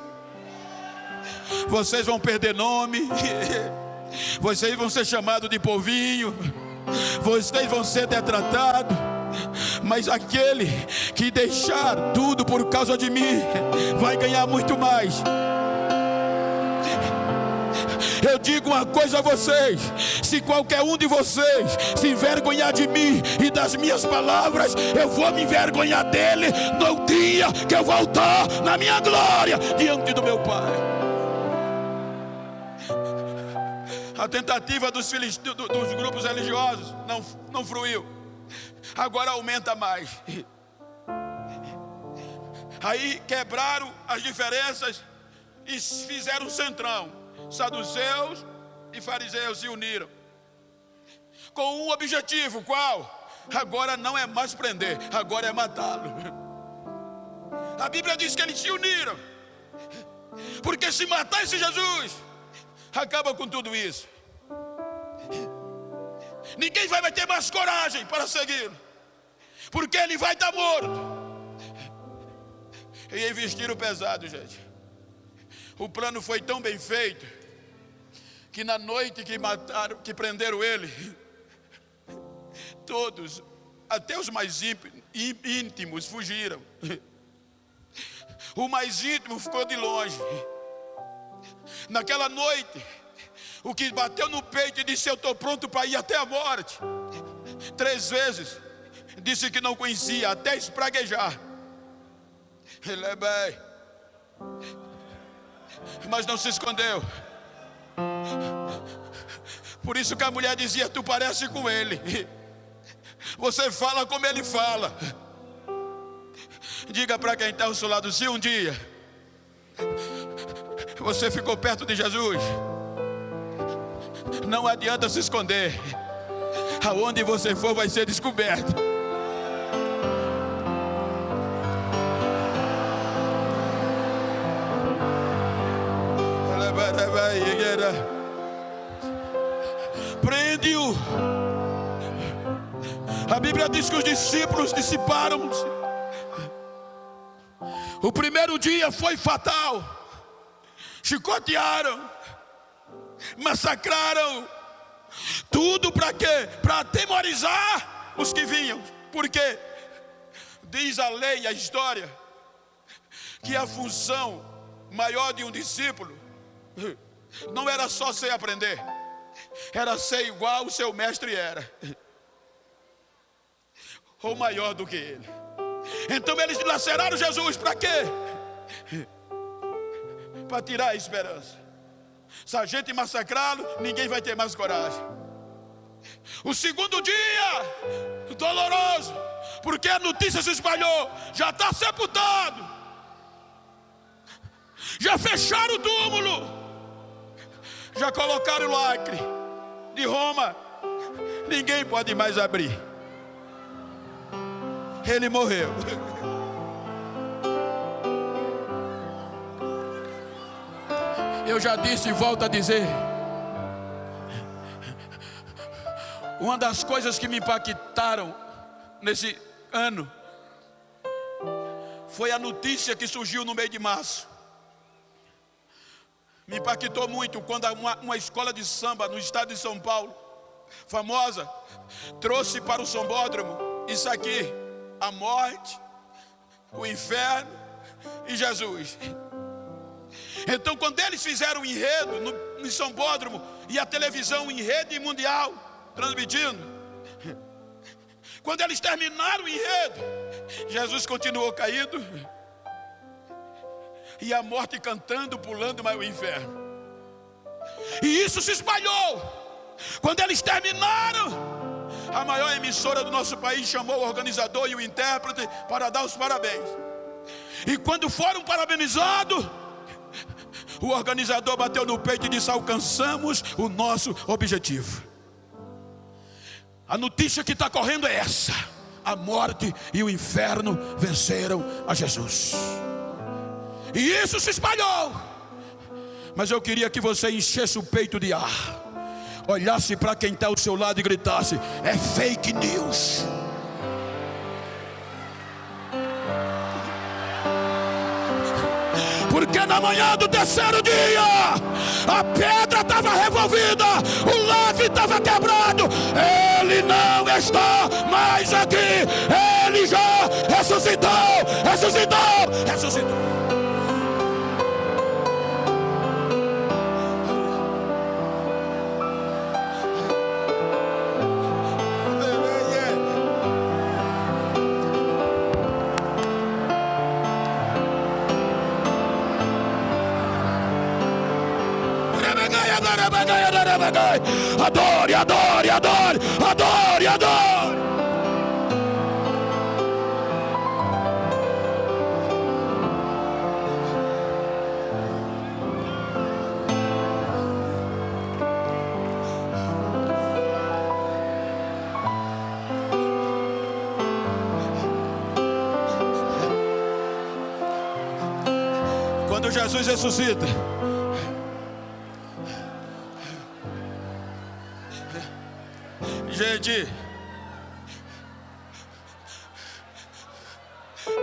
[SPEAKER 3] Vocês vão perder nome. Vocês vão ser chamados de povinho. Vocês vão ser detratados. Mas aquele que deixar tudo por causa de mim vai ganhar muito mais. Eu digo uma coisa a vocês: se qualquer um de vocês se envergonhar de mim e das minhas palavras, eu vou me envergonhar dele no dia que eu voltar na minha glória diante do meu Pai. A tentativa dos grupos religiosos não fruiu. Agora aumenta mais. Aí quebraram as diferenças e fizeram um centrão. Saduceus e fariseus se uniram com um objetivo. Qual? Agora não é mais prender, agora é matá-lo. A Bíblia diz que eles se uniram, porque se matar esse Jesus, acaba com tudo isso. Ninguém vai ter mais coragem para segui-lo, porque ele vai estar morto. E investiram pesado, gente. O plano foi tão bem feito que na noite que prenderam ele, todos, até os mais íntimos, fugiram. O mais íntimo ficou de longe. Naquela noite, o que bateu no peito e disse: eu estou pronto para ir até a morte, 3 vezes disse que não conhecia, até espraguejar. Ele é bem, mas não se escondeu. Por isso que a mulher dizia: tu parece com ele, você fala como ele fala. Diga para quem está ao seu lado: se um dia você ficou perto de Jesus, não adianta se esconder. Aonde você for vai ser descoberto. Prende-o. A Bíblia diz que os discípulos dissiparam-se. O primeiro dia foi fatal. Chicotearam, massacraram. Tudo para quê? Para atemorizar os que vinham. Porque diz a lei, a história, que a função maior de um discípulo não era só ser aprender, era ser igual o seu mestre era, ou maior do que ele. Então eles dilaceraram Jesus para quê? Para tirar a esperança. Se a gente massacrá-lo, ninguém vai ter mais coragem. O segundo dia, doloroso, porque a notícia se espalhou: já está sepultado, já fecharam o túmulo, já colocaram o lacre de Roma, ninguém pode mais abrir. Ele morreu. Eu já disse e volto a dizer, uma das coisas que me impactaram nesse ano foi a notícia que surgiu no mês de março. Me impactou muito quando uma escola de samba no estado de São Paulo, famosa, trouxe para o sambódromo isso aqui: a morte, o inferno e Jesus. Então, quando eles fizeram o enredo no sambódromo, e a televisão em rede mundial transmitindo, quando eles terminaram o enredo, Jesus continuou caído, e a morte cantando, pulando, mas o inferno. E isso se espalhou. Quando eles terminaram, a maior emissora do nosso país chamou o organizador e o intérprete para dar os parabéns. E quando foram parabenizados, o organizador bateu no peito e disse: alcançamos o nosso objetivo. A notícia que está correndo é essa: a morte e o inferno venceram a Jesus. E isso se espalhou. Mas eu queria que você enchesse o peito de ar, olhasse para quem está ao seu lado e gritasse: é fake news. Porque na manhã do terceiro dia, a pedra estava revolvida, o leve estava quebrado. Ele não está mais aqui, ele já ressuscitou, ressuscitou, ressuscitou. Adore, adore, adore, adore, adore. Quando Jesus ressuscita, gente,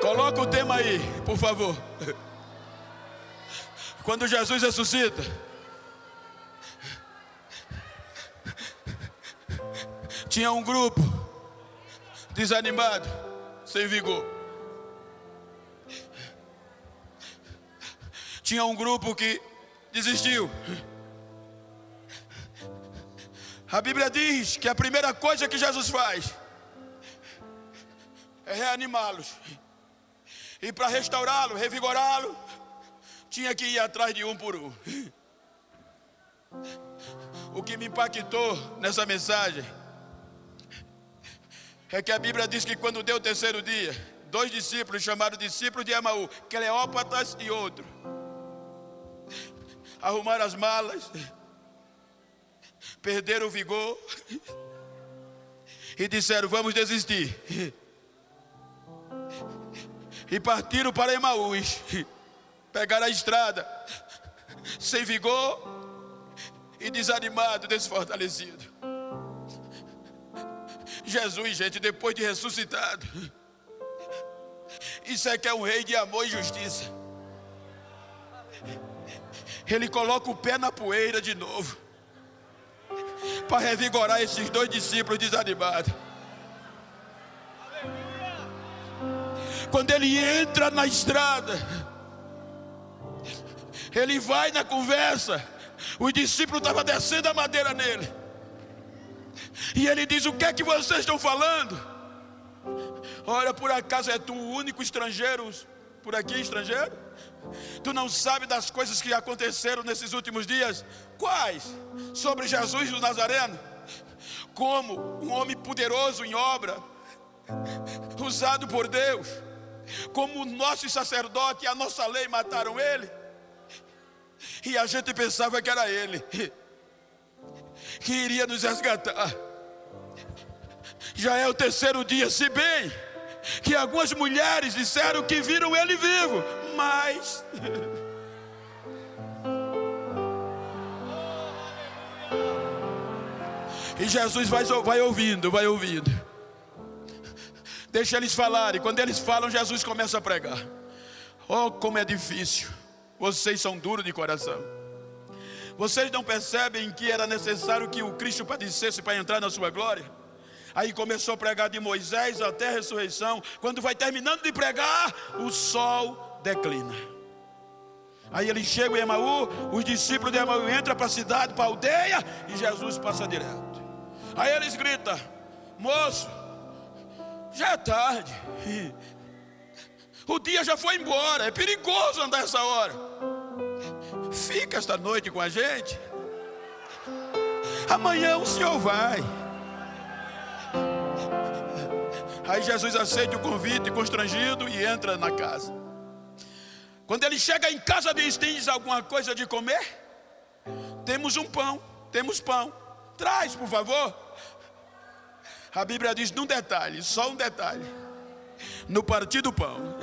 [SPEAKER 3] coloca o tema aí, por favor. Quando Jesus ressuscita, tinha um grupo desanimado, sem vigor. Tinha um grupo que desistiu. A Bíblia diz que a primeira coisa que Jesus faz é reanimá-los. E para restaurá-lo, revigorá-lo, tinha que ir atrás de um por um. O que me impactou nessa mensagem é que a Bíblia diz que quando deu o terceiro dia, 2 discípulos, chamados discípulos de Emaú, Cleópatas e outro, arrumaram as malas, perderam o vigor e disseram: vamos desistir. E partiram para Emaús, pegaram a estrada, sem vigor e desanimado, desfortalecido. Jesus, gente, depois de ressuscitado, isso é que é um rei de amor e justiça. Ele coloca o pé na poeira de novo, para revigorar esses 2 discípulos desanimados. Quando ele entra na estrada, ele vai na conversa. Os discípulos estavam descendo a madeira nele, e ele diz: o que é que vocês estão falando? Olha, por acaso é tu o único estrangeiro por aqui, estrangeiro? Tu não sabe das coisas que aconteceram nesses últimos dias? Quais? Sobre Jesus do Nazareno, como um homem poderoso em obra, usado por Deus, como o nosso sacerdote e a nossa lei mataram ele, e a gente pensava que era ele que iria nos resgatar. Já é o terceiro dia, se bem que algumas mulheres disseram que viram ele vivo, mas e Jesus vai ouvindo. Deixa eles falarem. Quando eles falam, Jesus começa a pregar. Oh, como é difícil. Vocês são duros de coração. Vocês não percebem que era necessário que o Cristo padecesse para entrar na sua glória? Aí começou a pregar de Moisés até a ressurreição. Quando vai terminando de pregar, o sol declina. Aí eles chegam em Emaú, os discípulos de Emaú entram para a cidade, para a aldeia, e Jesus passa direto. Aí eles gritam: moço, já é tarde, o dia já foi embora, é perigoso andar essa hora. Fica esta noite com a gente, amanhã o senhor vai. Aí Jesus aceita o convite, constrangido, e entra na casa. Quando ele chega em casa, diz: tens alguma coisa de comer? Temos pão, traz por favor. A Bíblia diz num detalhe, só um detalhe: no partir do pão.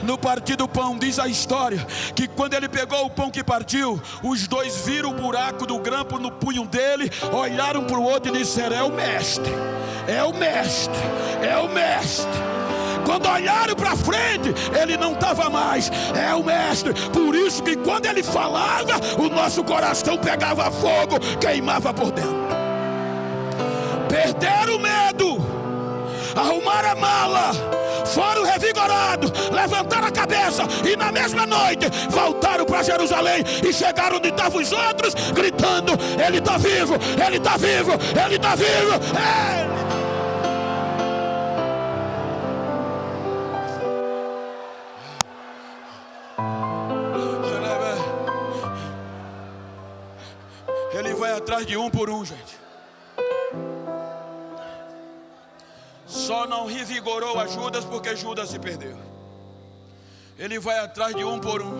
[SPEAKER 3] No partir do pão, diz a história que quando ele pegou o pão que partiu, os 2 viram o buraco do grampo no punho dele, olharam para o outro e disseram: é o mestre, é o mestre, é o mestre. Quando olharam para frente, ele não estava mais, é o mestre. Por isso que quando ele falava, o nosso coração pegava fogo, queimava por dentro. Perderam o medo, arrumaram a mala, foram revigorados, levantaram a cabeça, e na mesma noite voltaram para Jerusalém e chegaram onde estavam os outros, gritando: ele está vivo, ele está vivo, ele está vivo. Ele vai atrás de um por um, gente. Só não revigorou a Judas porque Judas se perdeu. Ele vai atrás de um por um.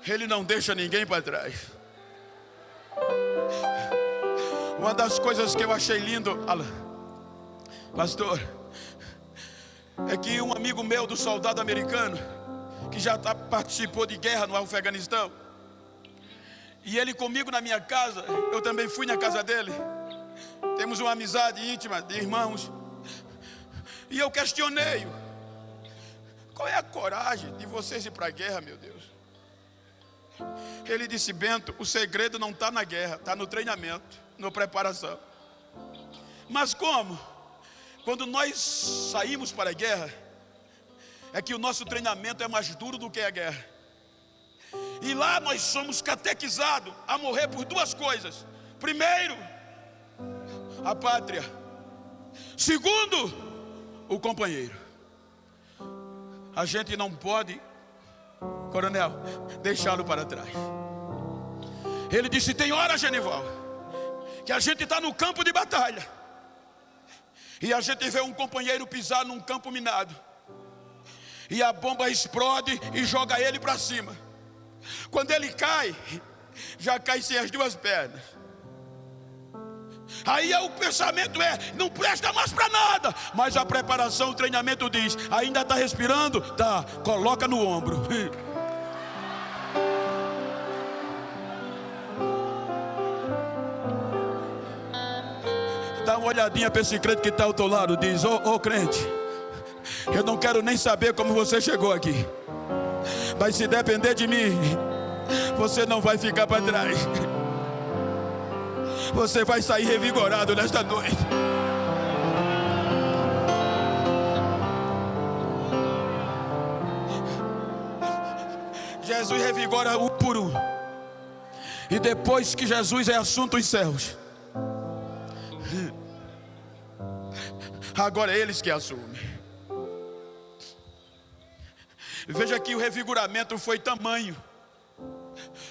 [SPEAKER 3] Ele não deixa ninguém para trás. Uma das coisas que eu achei lindo, pastor, é que um amigo meu do soldado americano, que já participou de guerra no Afeganistão, e ele comigo na minha casa, eu também fui na casa dele. Temos uma amizade íntima de irmãos. E eu questionei-o: qual é a coragem de vocês ir para a guerra, meu Deus? Ele disse: Bento, o segredo não está na guerra, está no treinamento, na preparação. Mas como? Quando nós saímos para a guerra, é que o nosso treinamento é mais duro do que a guerra. E lá nós somos catequizados a morrer por duas coisas: primeiro, a pátria; segundo, o companheiro. A gente não pode, coronel, deixá-lo para trás. Ele disse: tem hora, Genival, que a gente está no campo de batalha e a gente vê um companheiro pisar num campo minado, e a bomba explode e joga ele para cima. Quando ele cai, já cai sem as duas pernas. Aí o pensamento não presta mais para nada. Mas a preparação, o treinamento diz: ainda está respirando? Tá, coloca no ombro. Dá uma olhadinha para esse crente que está ao teu lado. Diz: ô crente, eu não quero nem saber como você chegou aqui, mas se depender de mim, você não vai ficar para trás. Você vai sair revigorado nesta noite. Jesus revigora um por um. E depois que Jesus é assunto dos céus, agora é eles que assumem. Veja que o revigoramento foi tamanho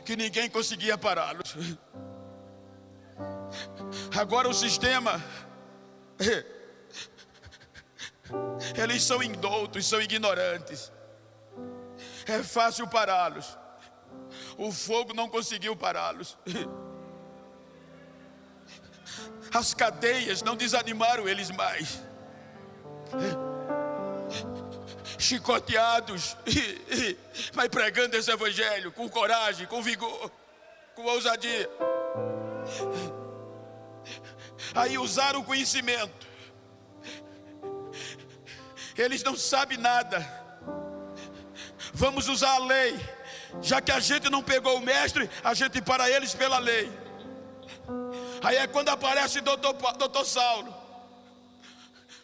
[SPEAKER 3] que ninguém conseguia pará-los. Agora o sistema, eles são indoutos, são ignorantes. É fácil pará-los. O fogo não conseguiu pará-los. As cadeias não desanimaram eles mais. Chicoteados, mas pregando esse evangelho com coragem, com vigor, com ousadia. Aí usaram o conhecimento. Eles não sabem nada. Vamos usar a lei. Já que a gente não pegou o mestre, a gente para eles pela lei. Aí é quando aparece doutor Saulo,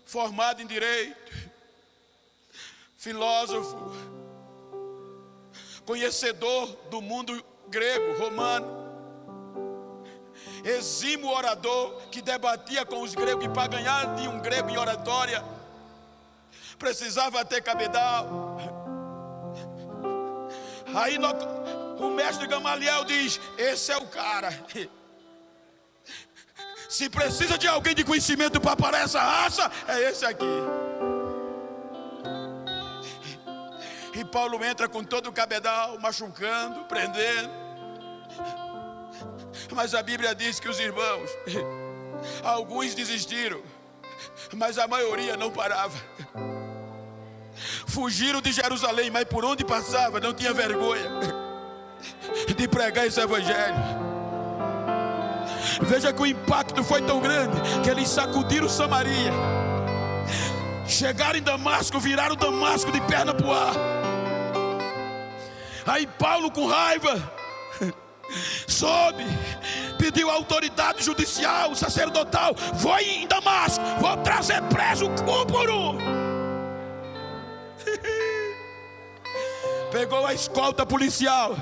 [SPEAKER 3] formado em direito, filósofo, conhecedor do mundo grego, romano, exímio orador, que debatia com os gregos, e para ganhar de um grego em oratória precisava ter cabedal. Aí o mestre Gamaliel diz: esse é o cara. Se precisa de alguém de conhecimento para parar essa raça, é esse aqui. E Paulo entra com todo o cabedal, machucando, prendendo. Mas a Bíblia diz que os irmãos, alguns desistiram, mas a maioria não parava. Fugiram de Jerusalém, mas por onde passava não tinha vergonha de pregar esse evangelho. Veja que o impacto foi tão grande que eles sacudiram Samaria, chegaram em Damasco, viraram Damasco de perna para o ar. Aí Paulo, com raiva, soube, pediu a autoridade judicial, sacerdotal: vou em Damasco, vou trazer preso um por um. Pegou a escolta policial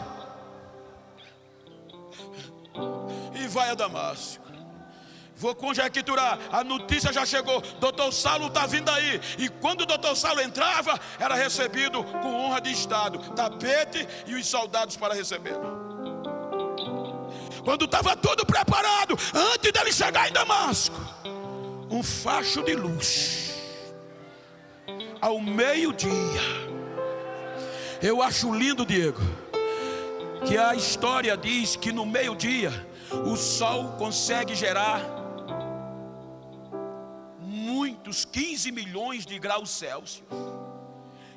[SPEAKER 3] e vai a Damasco. Vou conjecturar, a notícia já chegou: doutor Saulo está vindo aí. E quando o doutor Saulo entrava, era recebido com honra de estado, tapete e os soldados para recebê-lo. Quando estava tudo preparado, antes dele chegar em Damasco, um facho de luz ao meio-dia. Eu acho lindo, Diego, que a história diz que no meio-dia o sol consegue gerar muitos 15 milhões de graus Celsius.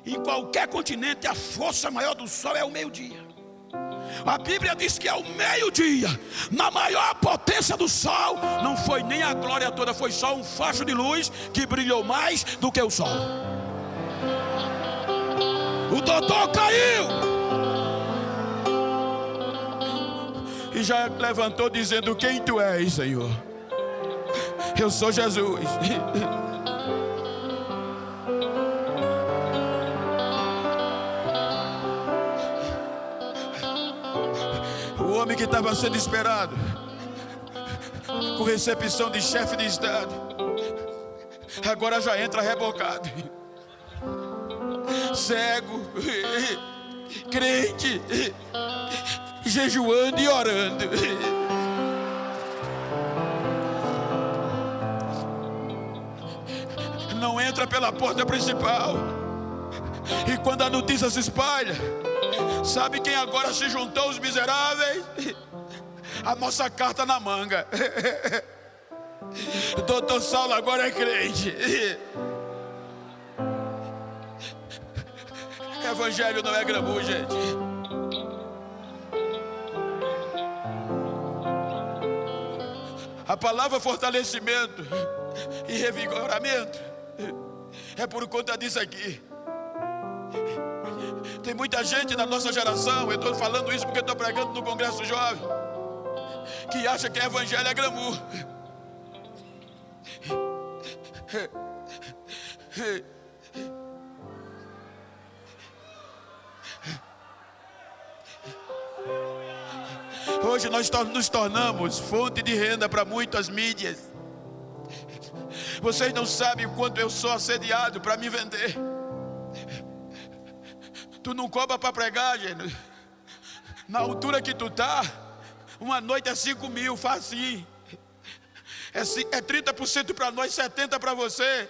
[SPEAKER 3] Em qualquer continente, a força maior do sol é o meio-dia. A Bíblia diz que ao meio-dia, na maior potência do sol, não foi nem a glória toda, foi só um facho de luz que brilhou mais do que o sol. O doutor caiu e já levantou dizendo: quem tu és, Senhor? Eu sou Jesus. O homem que estava sendo esperado, com recepção de chefe de estado, agora já entra rebocado, cego, crente, jejuando e orando. Não entra pela porta principal. E quando a notícia se espalha, sabe quem agora se juntou aos miseráveis? A nossa carta na manga. Doutor Saulo agora é crente. Evangelho não é glamour, gente. A palavra fortalecimento e revigoramento é por conta disso aqui. Tem muita gente na nossa geração, eu estou falando isso porque estou pregando no Congresso Jovem, que acha que evangelho é glamour. Hoje nós nos tornamos fonte de renda para muitas mídias. Vocês não sabem o quanto eu sou assediado para me vender. Tu não cobra para pregar, gente. Na altura que tu tá, uma noite é 5 mil, facinho. É 30% para nós, 70% para você.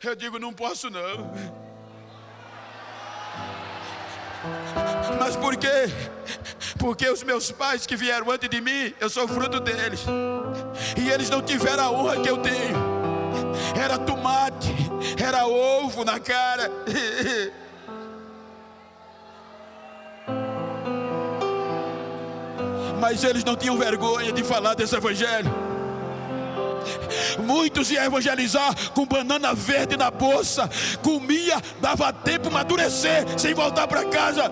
[SPEAKER 3] Eu digo, não posso não. Mas por quê? Porque os meus pais que vieram antes de mim, eu sou fruto deles. E eles não tiveram a honra que eu tenho. Era tomate, era ovo na cara. Mas eles não tinham vergonha de falar desse evangelho. Muitos iam evangelizar com banana verde na bolsa, comia, dava tempo amadurecer, sem voltar para casa.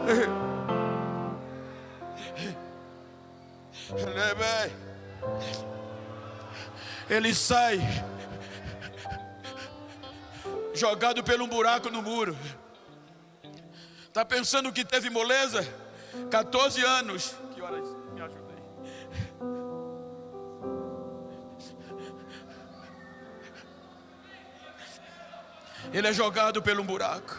[SPEAKER 3] Ele sai jogado pelo um buraco no muro. Tá pensando que teve moleza? 14 anos. Que horas? Me ajuda aí. Ele é jogado pelo um buraco.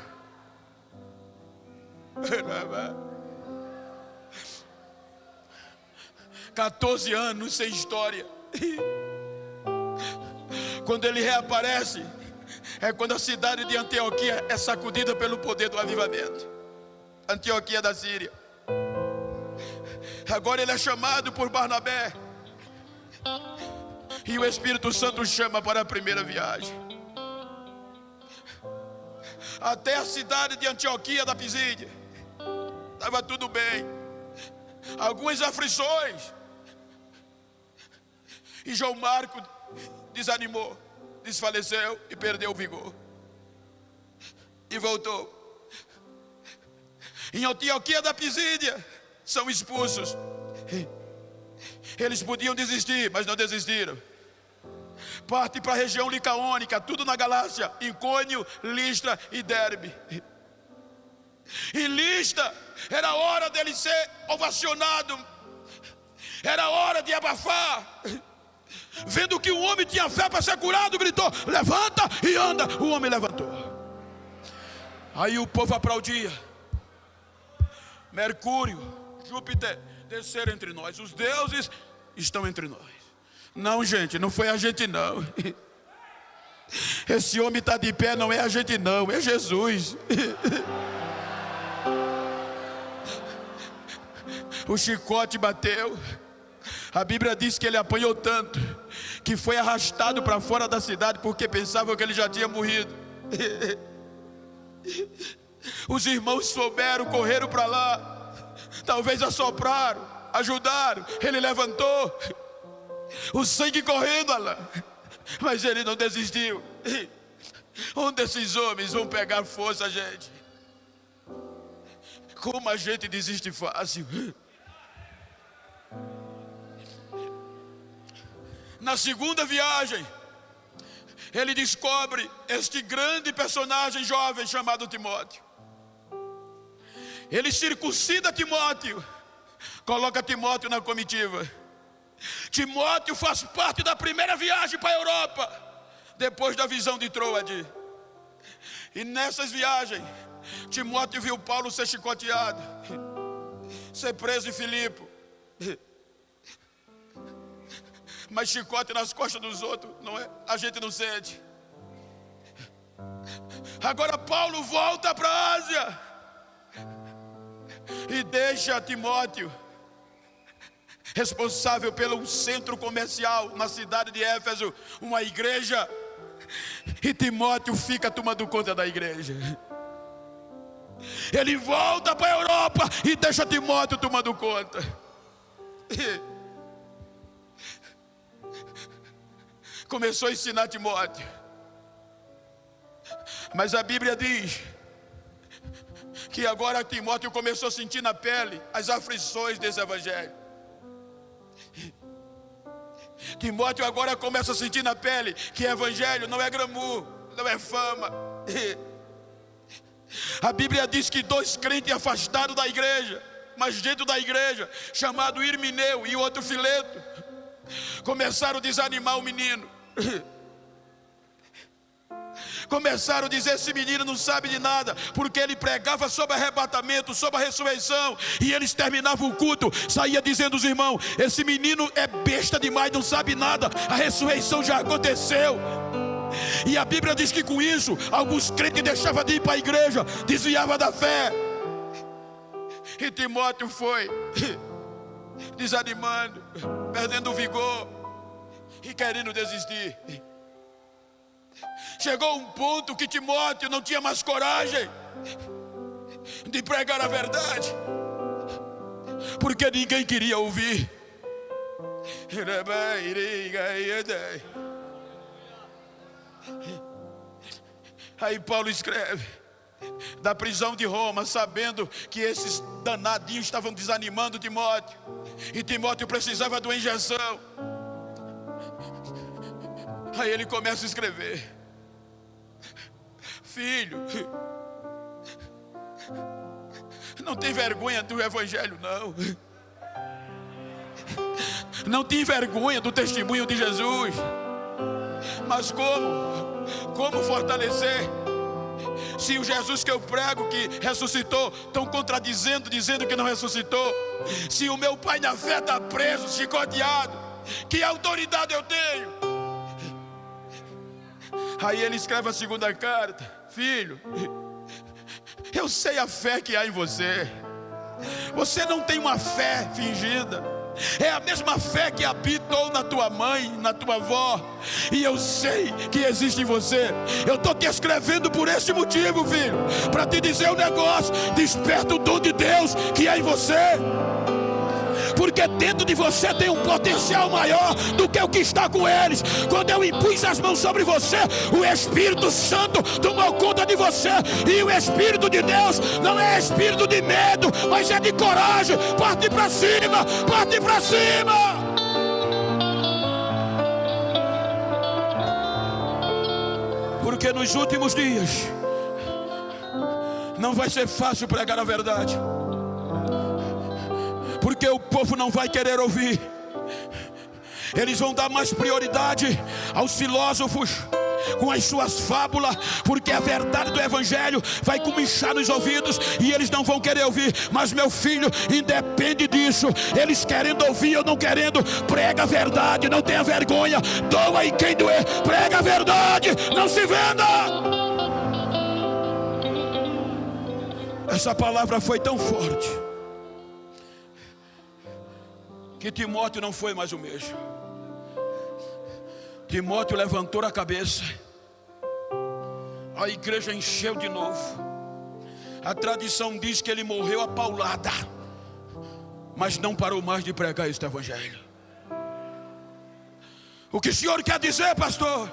[SPEAKER 3] 14 anos sem história. Quando ele reaparece, é quando a cidade de Antioquia é sacudida pelo poder do avivamento. Antioquia da Síria. Agora ele é chamado por Barnabé. E o Espírito Santo chama para a primeira viagem. Até a cidade de Antioquia da Pisídia. Estava tudo bem. Algumas aflições. E João Marcos desanimou, desfaleceu e perdeu o vigor. E voltou. Em Antioquia da Pisídia são expulsos. Eles podiam desistir, mas não desistiram. Parte para a região licaônica, tudo na Galácia, Icônio, Listra e Derbe. E Listra, era hora dele ser ovacionado, era hora de abafar. Vendo que o homem tinha fé para ser curado, gritou: levanta e anda. O homem levantou. Aí o povo aplaudia. Mercúrio, Júpiter desceram entre nós. Os deuses estão entre nós. Não, gente, não foi a gente não. Esse homem está de pé, não é a gente não, é Jesus. O chicote bateu. A Bíblia diz que ele apanhou tanto que foi arrastado para fora da cidade porque pensavam que ele já tinha morrido. Os irmãos souberam, correram para lá. talvez assopraram, ajudaram, ele levantou, o sangue correndo, Alain, mas ele não desistiu. Um desses homens vão pegar força, gente. Como a gente desiste fácil. Na segunda viagem, ele descobre este grande personagem jovem chamado Timóteo. Ele circuncida Timóteo, coloca Timóteo na comitiva. Timóteo faz parte da primeira viagem para a Europa, depois da visão de Troade. E nessas viagens, Timóteo viu Paulo ser chicoteado, ser preso em Filipe. Mas chicote nas costas dos outros, não é? A gente não sente. Agora Paulo volta para a Ásia e deixa Timóteo responsável pelo centro comercial na cidade de Éfeso, uma igreja. E Timóteo fica tomando conta da igreja. Ele volta para a Europa e deixa Timóteo tomando conta. Começou a ensinar Timóteo. Mas a Bíblia diz que agora Timóteo começou a sentir na pele as aflições desse evangelho. Timóteo agora começa a sentir na pele que evangelho não é glamour, não é fama. A Bíblia diz que 2 crentes afastados da igreja, mas dentro da igreja, chamado Irmineu e outro Fileto, começaram a desanimar o menino. Começaram a dizer: esse menino não sabe de nada, porque ele pregava sobre arrebatamento, sobre a ressurreição, e eles terminavam o culto, saía dizendo os irmãos: esse menino é besta demais, não sabe nada, a ressurreição já aconteceu. E a Bíblia diz que com isso, alguns crentes deixavam de ir para a igreja, desviavam da fé. E Timóteo foi desanimando, perdendo o vigor e querendo desistir. Chegou um ponto que Timóteo não tinha mais coragem de pregar a verdade, porque ninguém queria ouvir. Aí Paulo escreve da prisão de Roma, sabendo que esses danadinhos estavam desanimando Timóteo, e Timóteo precisava de uma injeção. Aí ele começa a escrever: filho, não tem vergonha do evangelho, não. Não tem vergonha do testemunho de Jesus. Mas como fortalecer? Se o Jesus que eu prego, que ressuscitou, estão contradizendo, dizendo que não ressuscitou. Se o meu pai na fé está preso, chicoteado, que autoridade eu tenho? Aí ele escreve a segunda carta: filho, eu sei a fé que há em você. Você não tem uma fé fingida. É a mesma fé que habitou na tua mãe, na tua avó, e eu sei que existe em você. Eu estou te escrevendo por esse motivo, filho, para te dizer um negócio: desperta o dom de Deus que há em você, porque dentro de você tem um potencial maior do que o que está com eles. Quando eu impus as mãos sobre você, o Espírito Santo tomou conta de você. E o Espírito de Deus não é espírito de medo, mas é de coragem. Parte para cima, parte para cima. Porque nos últimos dias não vai ser fácil pregar a verdade, porque o povo não vai querer ouvir. Eles vão dar mais prioridade aos filósofos com as suas fábulas, porque a verdade do evangelho vai comichar nos ouvidos e eles não vão querer ouvir. Mas meu filho, independe disso, eles querendo ouvir ou não querendo, prega a verdade, não tenha vergonha, doa em quem doer, prega a verdade, não se venda. Essa palavra foi tão forte que Timóteo não foi mais o mesmo. Timóteo levantou a cabeça, a igreja encheu de novo. A tradição diz que ele morreu a paulada, mas não parou mais de pregar este evangelho. O que o senhor quer dizer, pastor?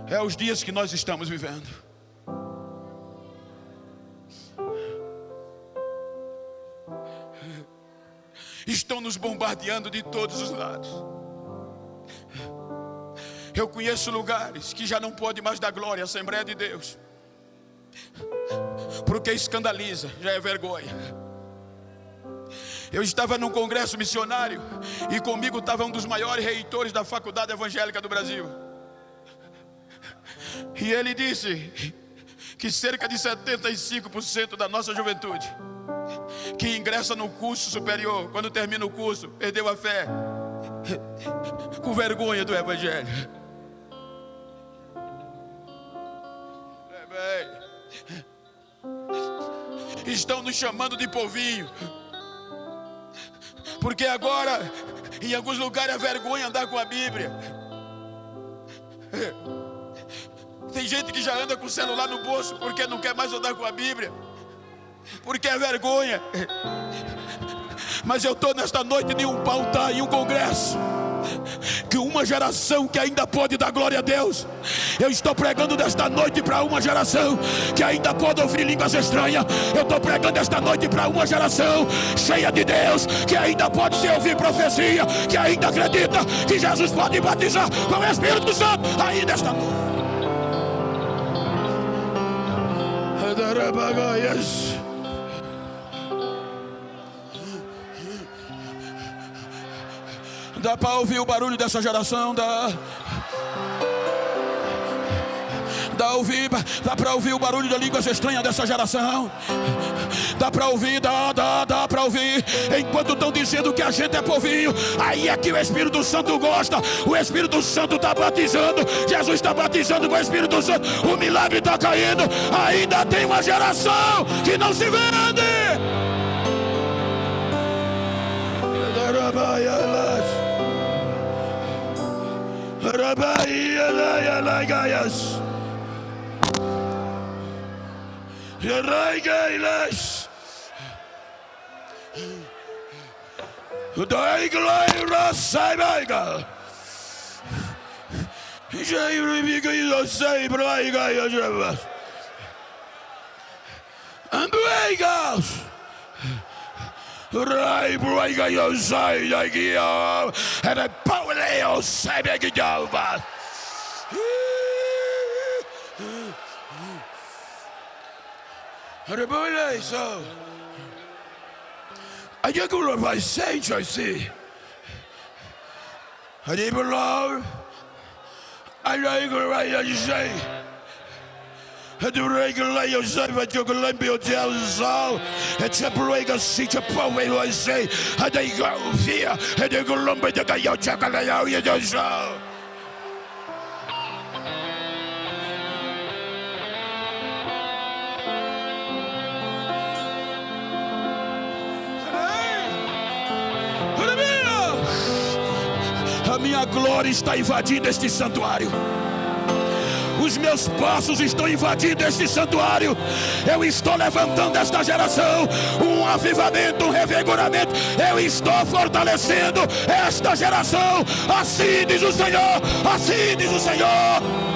[SPEAKER 3] É os dias que nós estamos vivendo. Estão nos bombardeando de todos os lados. Eu conheço lugares que já não pode mais dar glória à Assembleia de Deus, porque escandaliza, já é vergonha. Eu estava num congresso missionário e comigo estava um dos maiores reitores da Faculdade Evangélica do Brasil. E ele disse que cerca de 75% da nossa juventude que ingressa no curso superior, quando termina o curso, perdeu a fé, com vergonha do evangelho. Estão nos chamando de povinho, porque agora em alguns lugares é vergonha andar com a Bíblia. Tem gente que já anda com o celular no bolso porque não quer mais andar com a Bíblia, porque é vergonha. Mas eu estou nesta noite em um pautar, em um congresso, que uma geração que ainda pode dar glória a Deus. Eu estou pregando nesta noite para uma geração que ainda pode ouvir línguas estranhas. Eu estou pregando esta noite para uma geração cheia de Deus, que ainda pode se ouvir profecia, que ainda acredita que Jesus pode batizar com o Espírito Santo ainda esta noite. Dá para ouvir o barulho dessa geração? Dá para ouvir o barulho da línguas estranhas dessa geração? Dá para ouvir, dá para ouvir. Enquanto estão dizendo que a gente é povinho, aí é que o Espírito Santo gosta. O Espírito Santo está batizando, Jesus está batizando com o Espírito Santo, o milagre está caindo. Ainda tem uma geração que não se vende. I just go to my saints, I see. I didn't belong. I don't go right, I say. I do regular yourself at your Olympia tells all. It's a break of seat of power, I say. I they go here, and they go lumber, they got your chocolate out, you just so. A minha glória está invadindo este santuário. Os meus passos estão invadindo este santuário. Eu estou levantando esta geração, um avivamento, um revigoramento. Eu estou fortalecendo esta geração. Assim diz o Senhor, assim diz o Senhor.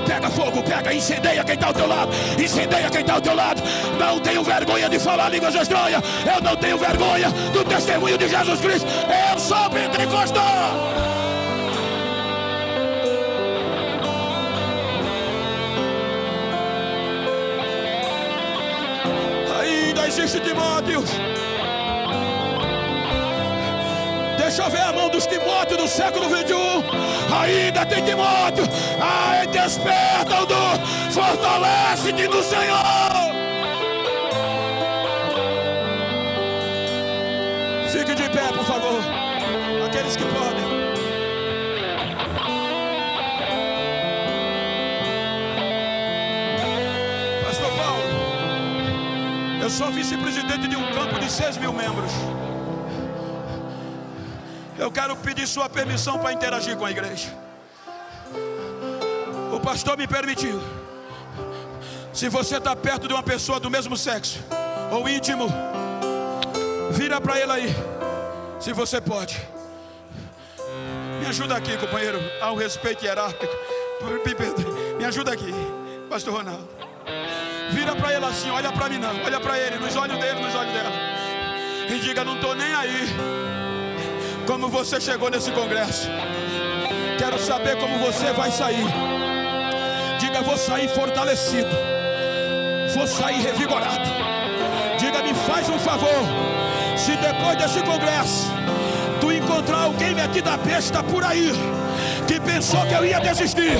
[SPEAKER 3] Pega fogo, pega, incendeia quem está ao teu lado, incendeia quem está ao teu lado. Não tenho vergonha de falar línguas estranhas. Eu não tenho vergonha do testemunho de Jesus Cristo. Eu sou pentecostal. Ainda existe Timóteo. Deixa eu ver a mão dos Timóteos do século 21. Ainda tem Timóteo. Ai, desperta, do fortalece-te no Senhor. Fique de pé, por favor. Aqueles que podem. Eu sou vice-presidente de um campo de 6.000 membros. Eu quero pedir sua permissão para interagir com a igreja. O pastor me permitiu. Se você está perto de uma pessoa do mesmo sexo ou íntimo, vira para ele aí, se você pode. Me ajuda aqui, companheiro. Há um respeito hierárquico. Me ajuda aqui, pastor Ronaldo. Vira para ele assim, olha para mim não, olha para ele, nos olhos dele, nos olhos dela, e diga: não estou nem aí como você chegou nesse congresso. Quero saber como você vai sair. Diga: vou sair fortalecido, vou sair revigorado. Diga: me faz um favor, se depois desse congresso tu encontrar alguém metido a besta por aí, que pensou que eu ia desistir,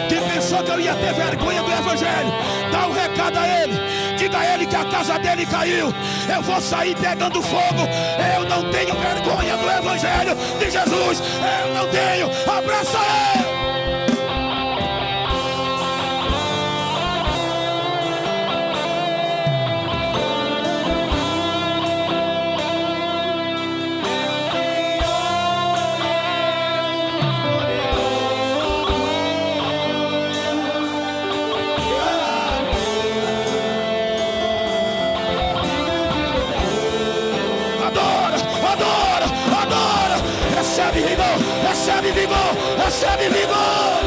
[SPEAKER 3] que pensou que eu ia ter vergonha do evangelho, dá um recado a ele. Diga a ele que a casa dele caiu. Eu vou sair pegando fogo. Eu não tenho vergonha do evangelho de Jesus. Eu não tenho. Abraça ele. Recebe vigor, recebe vigor, recebe vigor.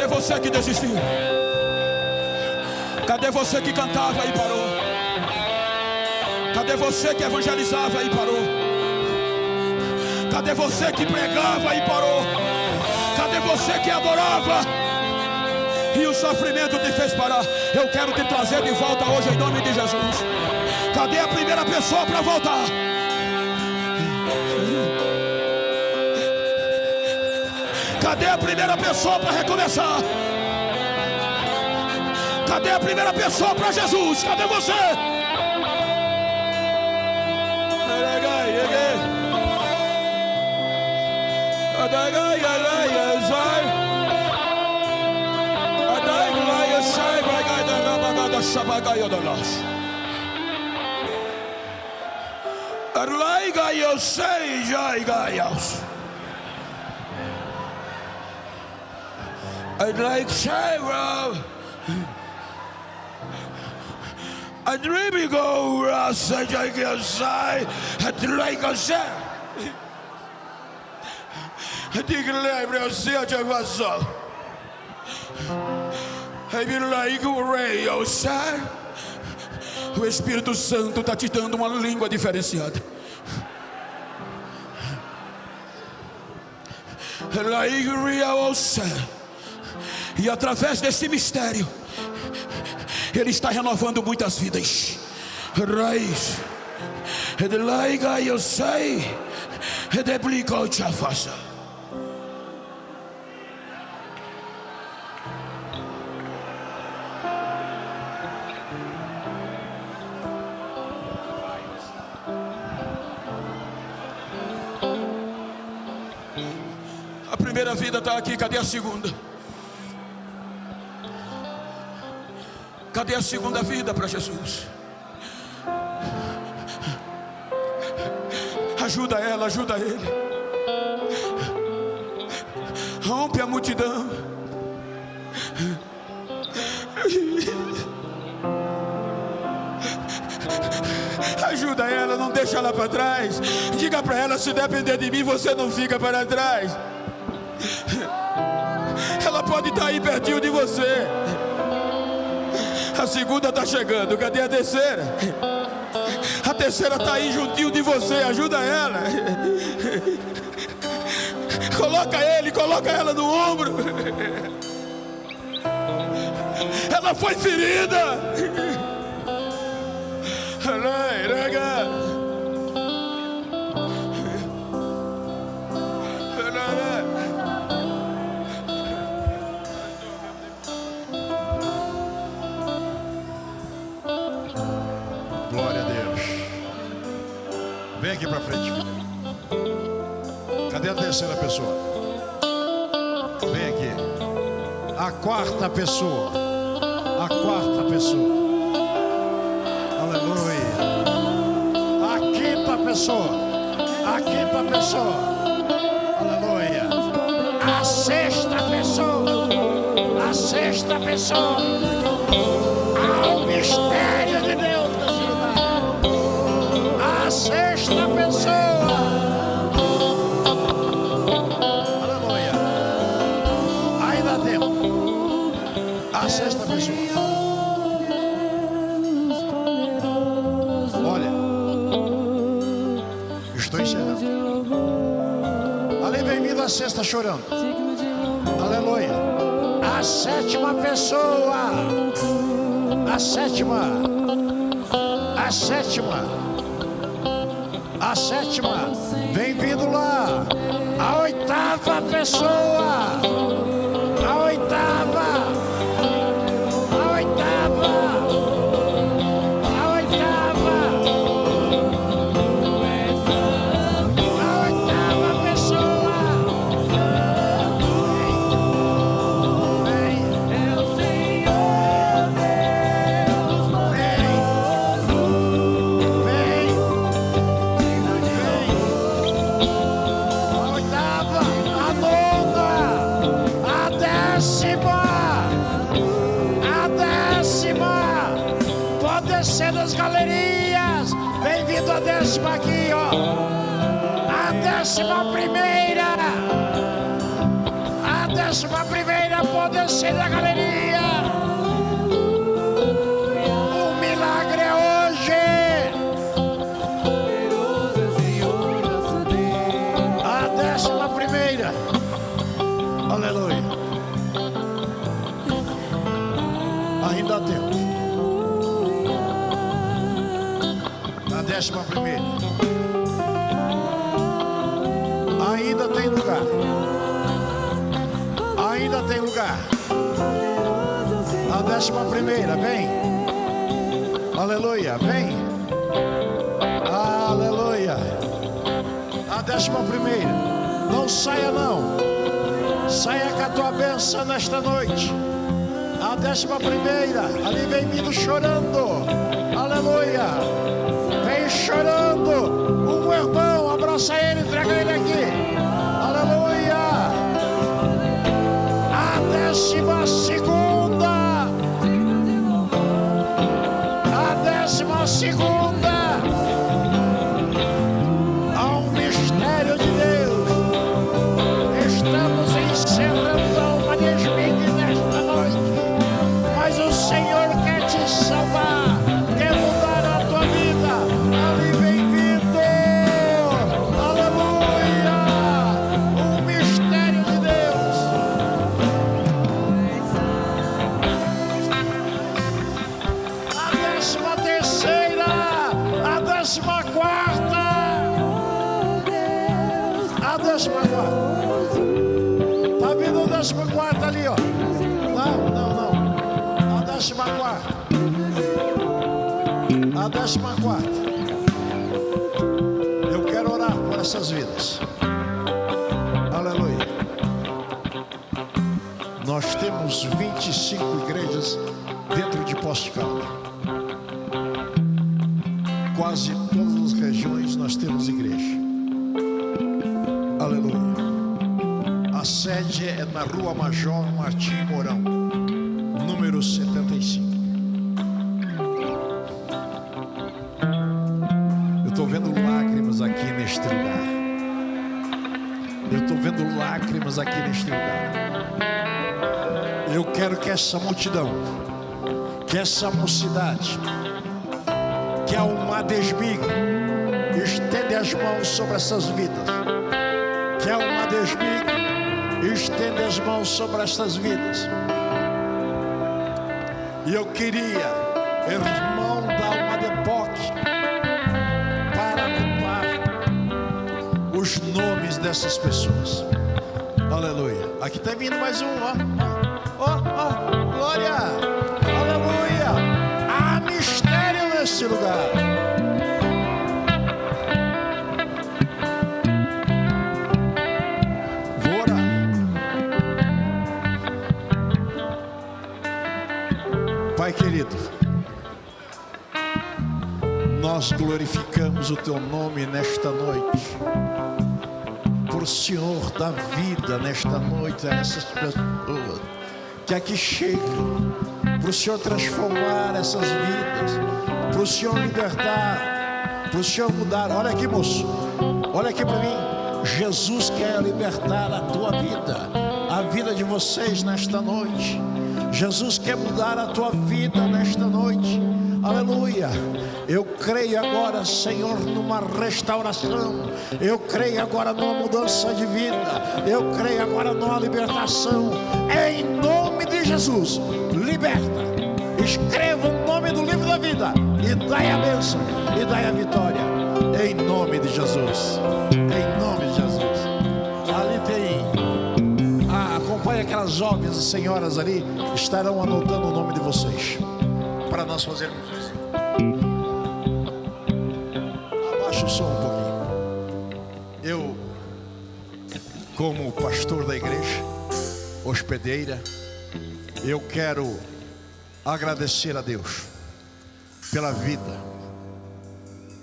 [SPEAKER 3] Você que desistiu? Cadê você que cantava e parou? Cadê você que evangelizava e parou? Cadê você que pregava e parou? Cadê você que adorava e o sofrimento te fez parar? Eu quero te trazer de volta hoje em nome de Jesus. Cadê a primeira pessoa para voltar? Cadê a primeira pessoa para recomeçar? Cadê a primeira pessoa para Jesus? Cadê você? I'd like Sarah. I'd really go outside. I'd like a Sarah. Diga lembra o seu de evasão. I'd like a ray outside. O Espírito Santo está te dando uma língua diferenciada. Like real outside. E através desse mistério, Ele está renovando muitas vidas. Raiz, eu sei, replicou te afasta. A primeira vida está aqui, cadê a segunda? Cadê a segunda vida para Jesus? Ajuda ela, ajuda ele. Rompe a multidão. Ajuda ela, não deixa ela para trás. Diga para ela: se depender de mim, você não fica para trás. Ela pode estar aí pertinho de você. A segunda está chegando. Cadê a terceira? A terceira está aí juntinho de você. Ajuda ela. Coloca ela no ombro. Ela foi ferida.
[SPEAKER 1] Glória a Deus. Vem aqui para frente, filho. Cadê a terceira pessoa? Vem aqui. A quarta pessoa. A quarta pessoa. Aleluia. A quinta pessoa. A quinta pessoa. Aleluia. A sexta pessoa. A sexta pessoa. Ao mistério de Deus nesse lugar. A sexta pessoa. Aleluia. Ainda tempo. A sexta pessoa. Olha, estou encerrando. Ali vem vindo a sexta chorando. Aleluia. A sétima pessoa. A sétima. A sétima. A sétima. Vem vindo lá. A oitava pessoa. A oitava. A oitava. A oitava. A oitava pessoa. Vem. É o Senhor Deus. Vem. A oitava. A nona. A décima. A décima. Pode descer das galerias. Bem-vindo a décima aqui, ó. A décima primeira. A décima primeira pode descer da galeria. O milagre é hoje. A décima primeira. Aleluia. Ainda há tempo. A décima primeira. Ainda tem lugar. Ainda tem lugar. A décima primeira, vem. Aleluia, vem. Aleluia. A décima primeira. Não saia não. Saia com a tua bênção nesta noite. A décima primeira. Ali vem vindo chorando. Aleluia. Vem chorando. Um irmão, abraça ele, entrega ele aqui. Aleluia. A décima segunda. A décima segunda. Há um mistério de Deus. Estamos encerrando uma desminde nesta noite. Mas o Senhor quer te salvar. Quer mudar a tua vida. Ali vem vindo. Aleluia. O mistério de Deus. A décima terceira. A décima quarta. A décima quarta. Tá vindo a décima quarta ali, ó. Não. A décima quarta. A décima quarta. Eu quero orar por essas vidas. Aleluia. Nós temos 25 igrejas dentro de Poços de Caldas. Quase todas as regiões nós temos igreja. Aleluia. A sede é na Rua Major Martim Mourão, número 75. Eu estou vendo lágrimas aqui neste lugar. Eu estou vendo lágrimas aqui neste lugar. Eu quero que essa multidão que essa mocidade, que é uma desmiga, estende as mãos sobre essas vidas. Que é uma desmiga, estende as mãos sobre essas vidas. E eu queria, irmão da Alma de POC, para anotar os nomes dessas pessoas. Aleluia. Aqui está vindo mais um, ó. Glória. Aleluia. Há mistério nesse lugar. Vou orar. Pai querido, nós glorificamos o teu nome nesta noite. Por Senhor da vida nesta noite a essas pessoas que aqui chegam, para o Senhor transformar essas vidas, para o Senhor libertar, para o Senhor mudar. Olha aqui, moço, olha aqui para mim. Jesus quer libertar a tua vida, a vida de vocês nesta noite. Jesus quer mudar a tua vida nesta noite. Aleluia. Eu creio agora, Senhor, numa restauração. Eu creio agora numa mudança de vida. Eu creio agora numa libertação. Em nome de Jesus, liberta. Escreva o nome do livro da vida e dai a bênção e dai a vitória. Em nome de Jesus. Em nome de Jesus. Ali tem. Acompanhe aquelas jovens e senhoras ali. Estarão anotando o nome de vocês. Para nós fazermos isso. Abaixa o som um pouquinho. Eu, como pastor da igreja, hospedeira, eu quero agradecer a Deus pela vida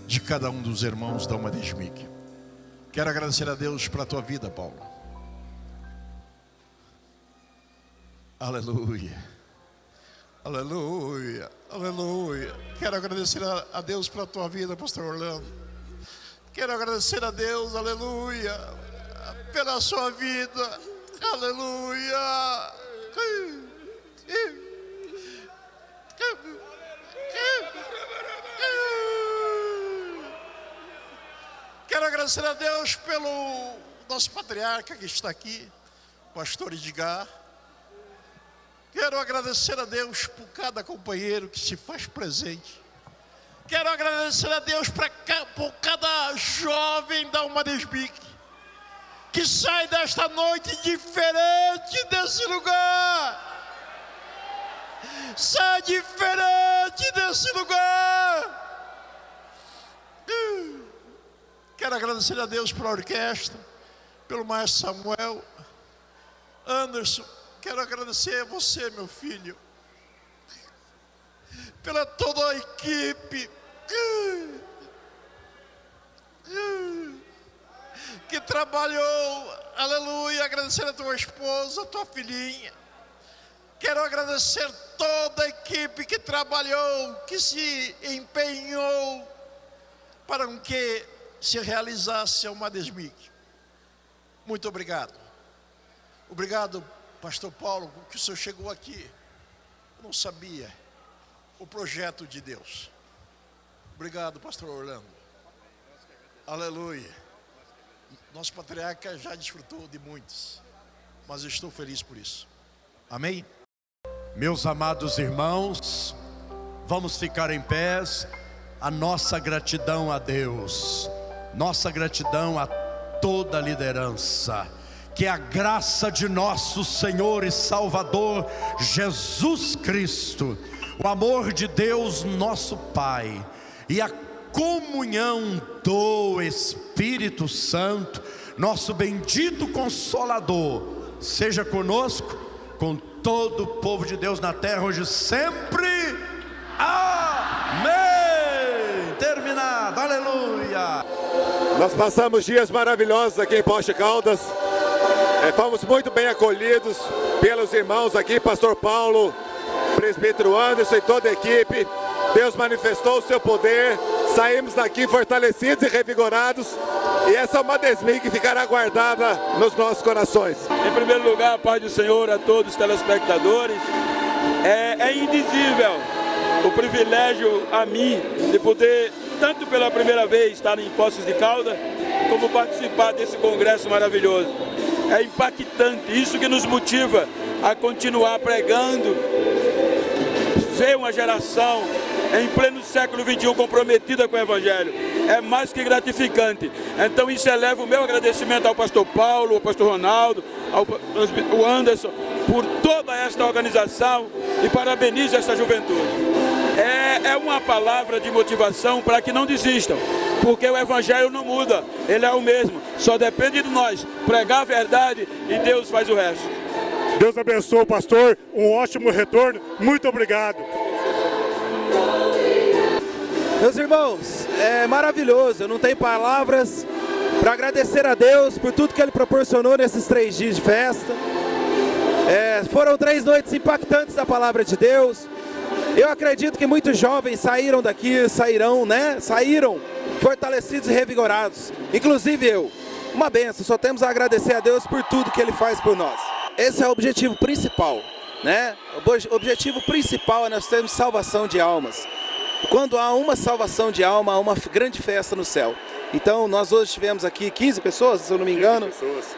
[SPEAKER 1] de cada um dos irmãos da Alma de Esmique. Quero agradecer a Deus pela tua vida, Paulo. Aleluia. Aleluia, aleluia. Quero agradecer a Deus pela tua vida, pastor Orlando. Quero agradecer a Deus, aleluia, pela sua vida, aleluia. Quero agradecer a Deus pelo nosso patriarca que está aqui, pastor Edgar. Quero agradecer a Deus por cada companheiro que se faz presente. Quero agradecer a Deus por cada jovem da Alma de Esmique que sai desta noite diferente desse lugar. Sai diferente desse lugar. Quero agradecer a Deus pela orquestra, pelo maestro Samuel, Anderson. Quero agradecer a você, meu filho, pela toda a equipe que trabalhou, aleluia. Agradecer a tua esposa, a tua filhinha. Quero agradecer toda a equipe que trabalhou, que se empenhou para que se realizasse a Alma de Esmique. Muito obrigado. Obrigado, pastor Paulo, que o senhor chegou aqui. Eu não sabia o projeto de Deus. Obrigado, pastor Orlando. Aleluia. Nosso patriarca já desfrutou de muitos, mas eu estou feliz por isso. Amém?
[SPEAKER 2] Meus amados irmãos, vamos ficar em pés. A nossa gratidão a Deus, nossa gratidão a toda a liderança. Que a graça de nosso Senhor e Salvador Jesus Cristo, o amor de Deus nosso Pai e a comunhão do Espírito Santo, nosso bendito Consolador, seja conosco, com todo o povo de Deus na terra, hoje e sempre. Amém. Terminado, aleluia.
[SPEAKER 4] Nós passamos dias maravilhosos aqui em Poste Caldas. Fomos muito bem acolhidos pelos irmãos aqui, pastor Paulo, presbítero Anderson e toda a equipe. Deus manifestou o seu poder, saímos daqui fortalecidos e revigorados, e essa Alma de Esmique ficará guardada nos nossos corações.
[SPEAKER 5] Em primeiro lugar, a paz do Senhor a todos os telespectadores. É indizível o privilégio a mim de poder, tanto pela primeira vez, estar em Poços de Caldas, como participar desse congresso maravilhoso. É impactante, isso que nos motiva a continuar pregando, ser uma geração em pleno século XXI comprometida com o Evangelho. É mais que gratificante. Então isso eleva o meu agradecimento ao pastor Paulo, ao pastor Ronaldo, ao Anderson, por toda esta organização e parabenizo essa juventude. É uma palavra de motivação para que não desistam, porque o Evangelho não muda, ele é o mesmo, só depende de nós pregar a verdade e Deus faz o resto.
[SPEAKER 6] Deus abençoe o pastor, um ótimo retorno, muito obrigado.
[SPEAKER 7] Meus irmãos, é maravilhoso, eu não tenho palavras para agradecer a Deus por tudo que Ele proporcionou nesses 3 dias de festa. Foram 3 noites impactantes da palavra de Deus. Eu acredito que muitos jovens saíram daqui, saíram fortalecidos e revigorados, inclusive eu. Uma benção, só temos a agradecer a Deus por tudo que Ele faz por nós. Esse é o objetivo principal, né? O objetivo principal é nós termos salvação de almas. Quando há uma salvação de alma, há uma grande festa no céu. Então nós hoje tivemos aqui 15 pessoas, se eu não me engano,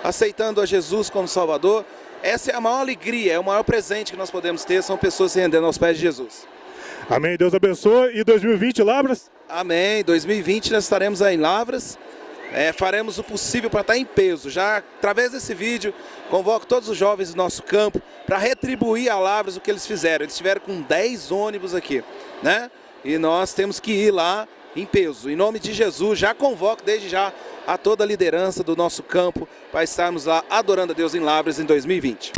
[SPEAKER 7] aceitando a Jesus como Salvador. Essa é a maior alegria, é o maior presente que nós podemos ter, são pessoas se rendendo aos pés de Jesus.
[SPEAKER 6] Amém, Deus abençoe. E 2020, Lavras?
[SPEAKER 7] Amém, 2020 nós estaremos aí em Lavras, faremos o possível para estar em peso. Já através desse vídeo, convoco todos os jovens do nosso campo para retribuir a Lavras o que eles fizeram. Eles estiveram com 10 ônibus aqui, né? E nós temos que ir lá em peso. Em nome de Jesus, já convoco desde já a toda a liderança do nosso campo para estarmos lá adorando a Deus em Lavras em 2020.